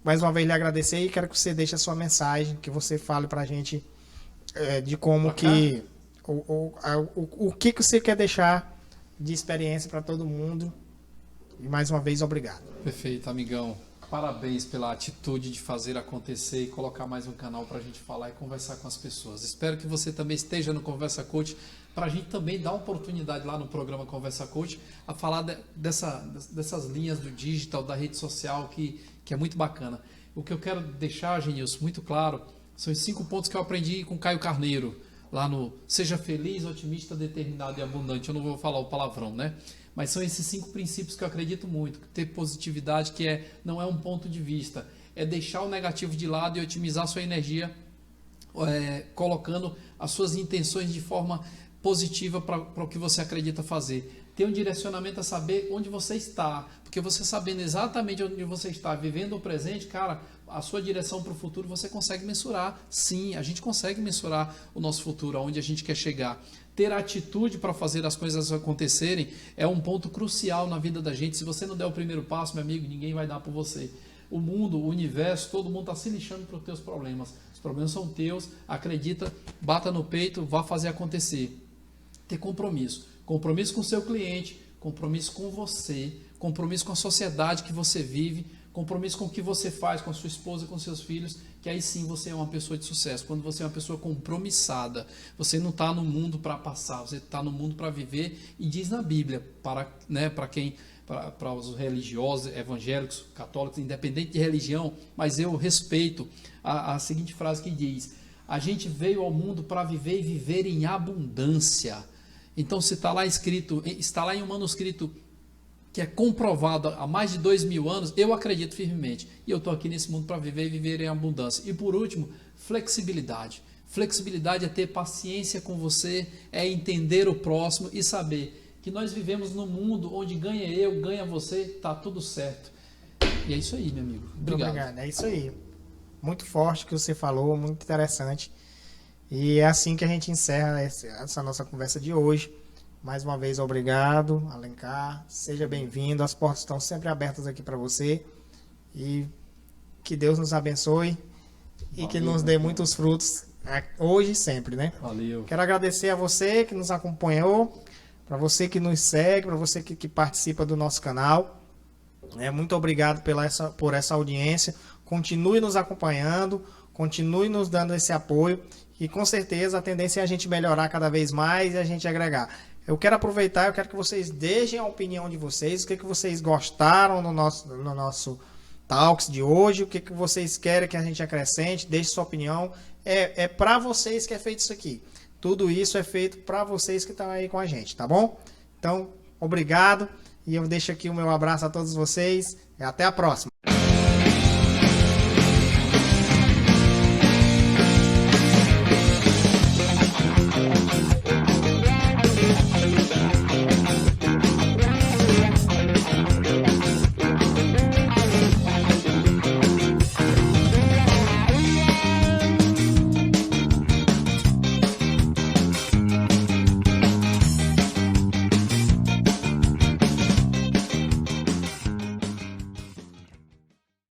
mais uma vez lhe agradecer e quero que você deixe a sua mensagem, que você fale para a gente de como que o que você quer deixar de experiência para todo mundo E mais uma vez, obrigado. Perfeito, amigão. Parabéns pela atitude de fazer acontecer e colocar mais um canal para a gente falar e conversar com as pessoas. Espero que você também esteja no Conversa Coach, para a gente também dar oportunidade lá no programa Conversa Coach a falar dessas linhas do digital, da rede social, que é muito bacana. O que eu quero deixar, Genilson, muito claro, são os 5 pontos que eu aprendi com Caio Carneiro, lá no Seja Feliz, Otimista, Determinado e Abundante. Eu não vou falar o palavrão, né? Mas são esses 5 princípios que eu acredito muito. Ter positividade, que não é um ponto de vista, é deixar o negativo de lado e otimizar sua energia, colocando as suas intenções de forma positiva para o que você acredita fazer. Ter um direcionamento a saber onde você está, porque você sabendo exatamente onde você está, vivendo o presente, cara, a sua direção para o futuro você consegue mensurar. Sim, a gente consegue mensurar o nosso futuro, aonde a gente quer chegar. Ter atitude para fazer as coisas acontecerem é um ponto crucial na vida da gente. Se você não der o primeiro passo, meu amigo, ninguém vai dar por você. O mundo, o universo, todo mundo está se lixando para os teus problemas. Os problemas são teus, acredita, bata no peito, vá fazer acontecer. Ter compromisso. Compromisso com o seu cliente, compromisso com você, compromisso com a sociedade que você vive, compromisso com o que você faz com a sua esposa, com seus filhos, que aí sim você é uma pessoa de sucesso. Quando você é uma pessoa compromissada, você não está no mundo para passar, você está no mundo para viver. E diz na Bíblia, para os religiosos, evangélicos, católicos, independente de religião, mas eu respeito a seguinte frase que diz: a gente veio ao mundo para viver e viver em abundância. Então, se está lá escrito, está lá em um manuscrito que é comprovado há mais de 2000 anos, eu acredito firmemente. E eu estou aqui nesse mundo para viver e viver em abundância. E por último, flexibilidade. Flexibilidade é ter paciência com você, é entender o próximo e saber que nós vivemos num mundo onde ganha eu, ganha você, tá tudo certo. E é isso aí, meu amigo. Obrigado. Muito obrigado. É isso aí. Muito forte o que você falou, muito interessante. E é assim que a gente encerra essa nossa conversa de hoje. Mais uma vez, obrigado, Alencar. Seja bem-vindo. As portas estão sempre abertas aqui para você. E que Deus nos abençoe e que nos dê muitos frutos hoje e sempre, né? Valeu. Quero agradecer a você que nos acompanhou, para você que nos segue, para você que participa do nosso canal. Muito obrigado por essa audiência. Continue nos acompanhando, continue nos dando esse apoio. E com certeza a tendência é a gente melhorar cada vez mais e a gente agregar. Eu quero aproveitar, eu quero que vocês deixem a opinião de vocês, o que vocês gostaram no nosso Talks de hoje, o que vocês querem que a gente acrescente, deixe sua opinião. É para vocês que é feito isso aqui. Tudo isso é feito para vocês que estão aí com a gente, tá bom? Então, obrigado. E eu deixo aqui o meu abraço a todos vocês. E até a próxima.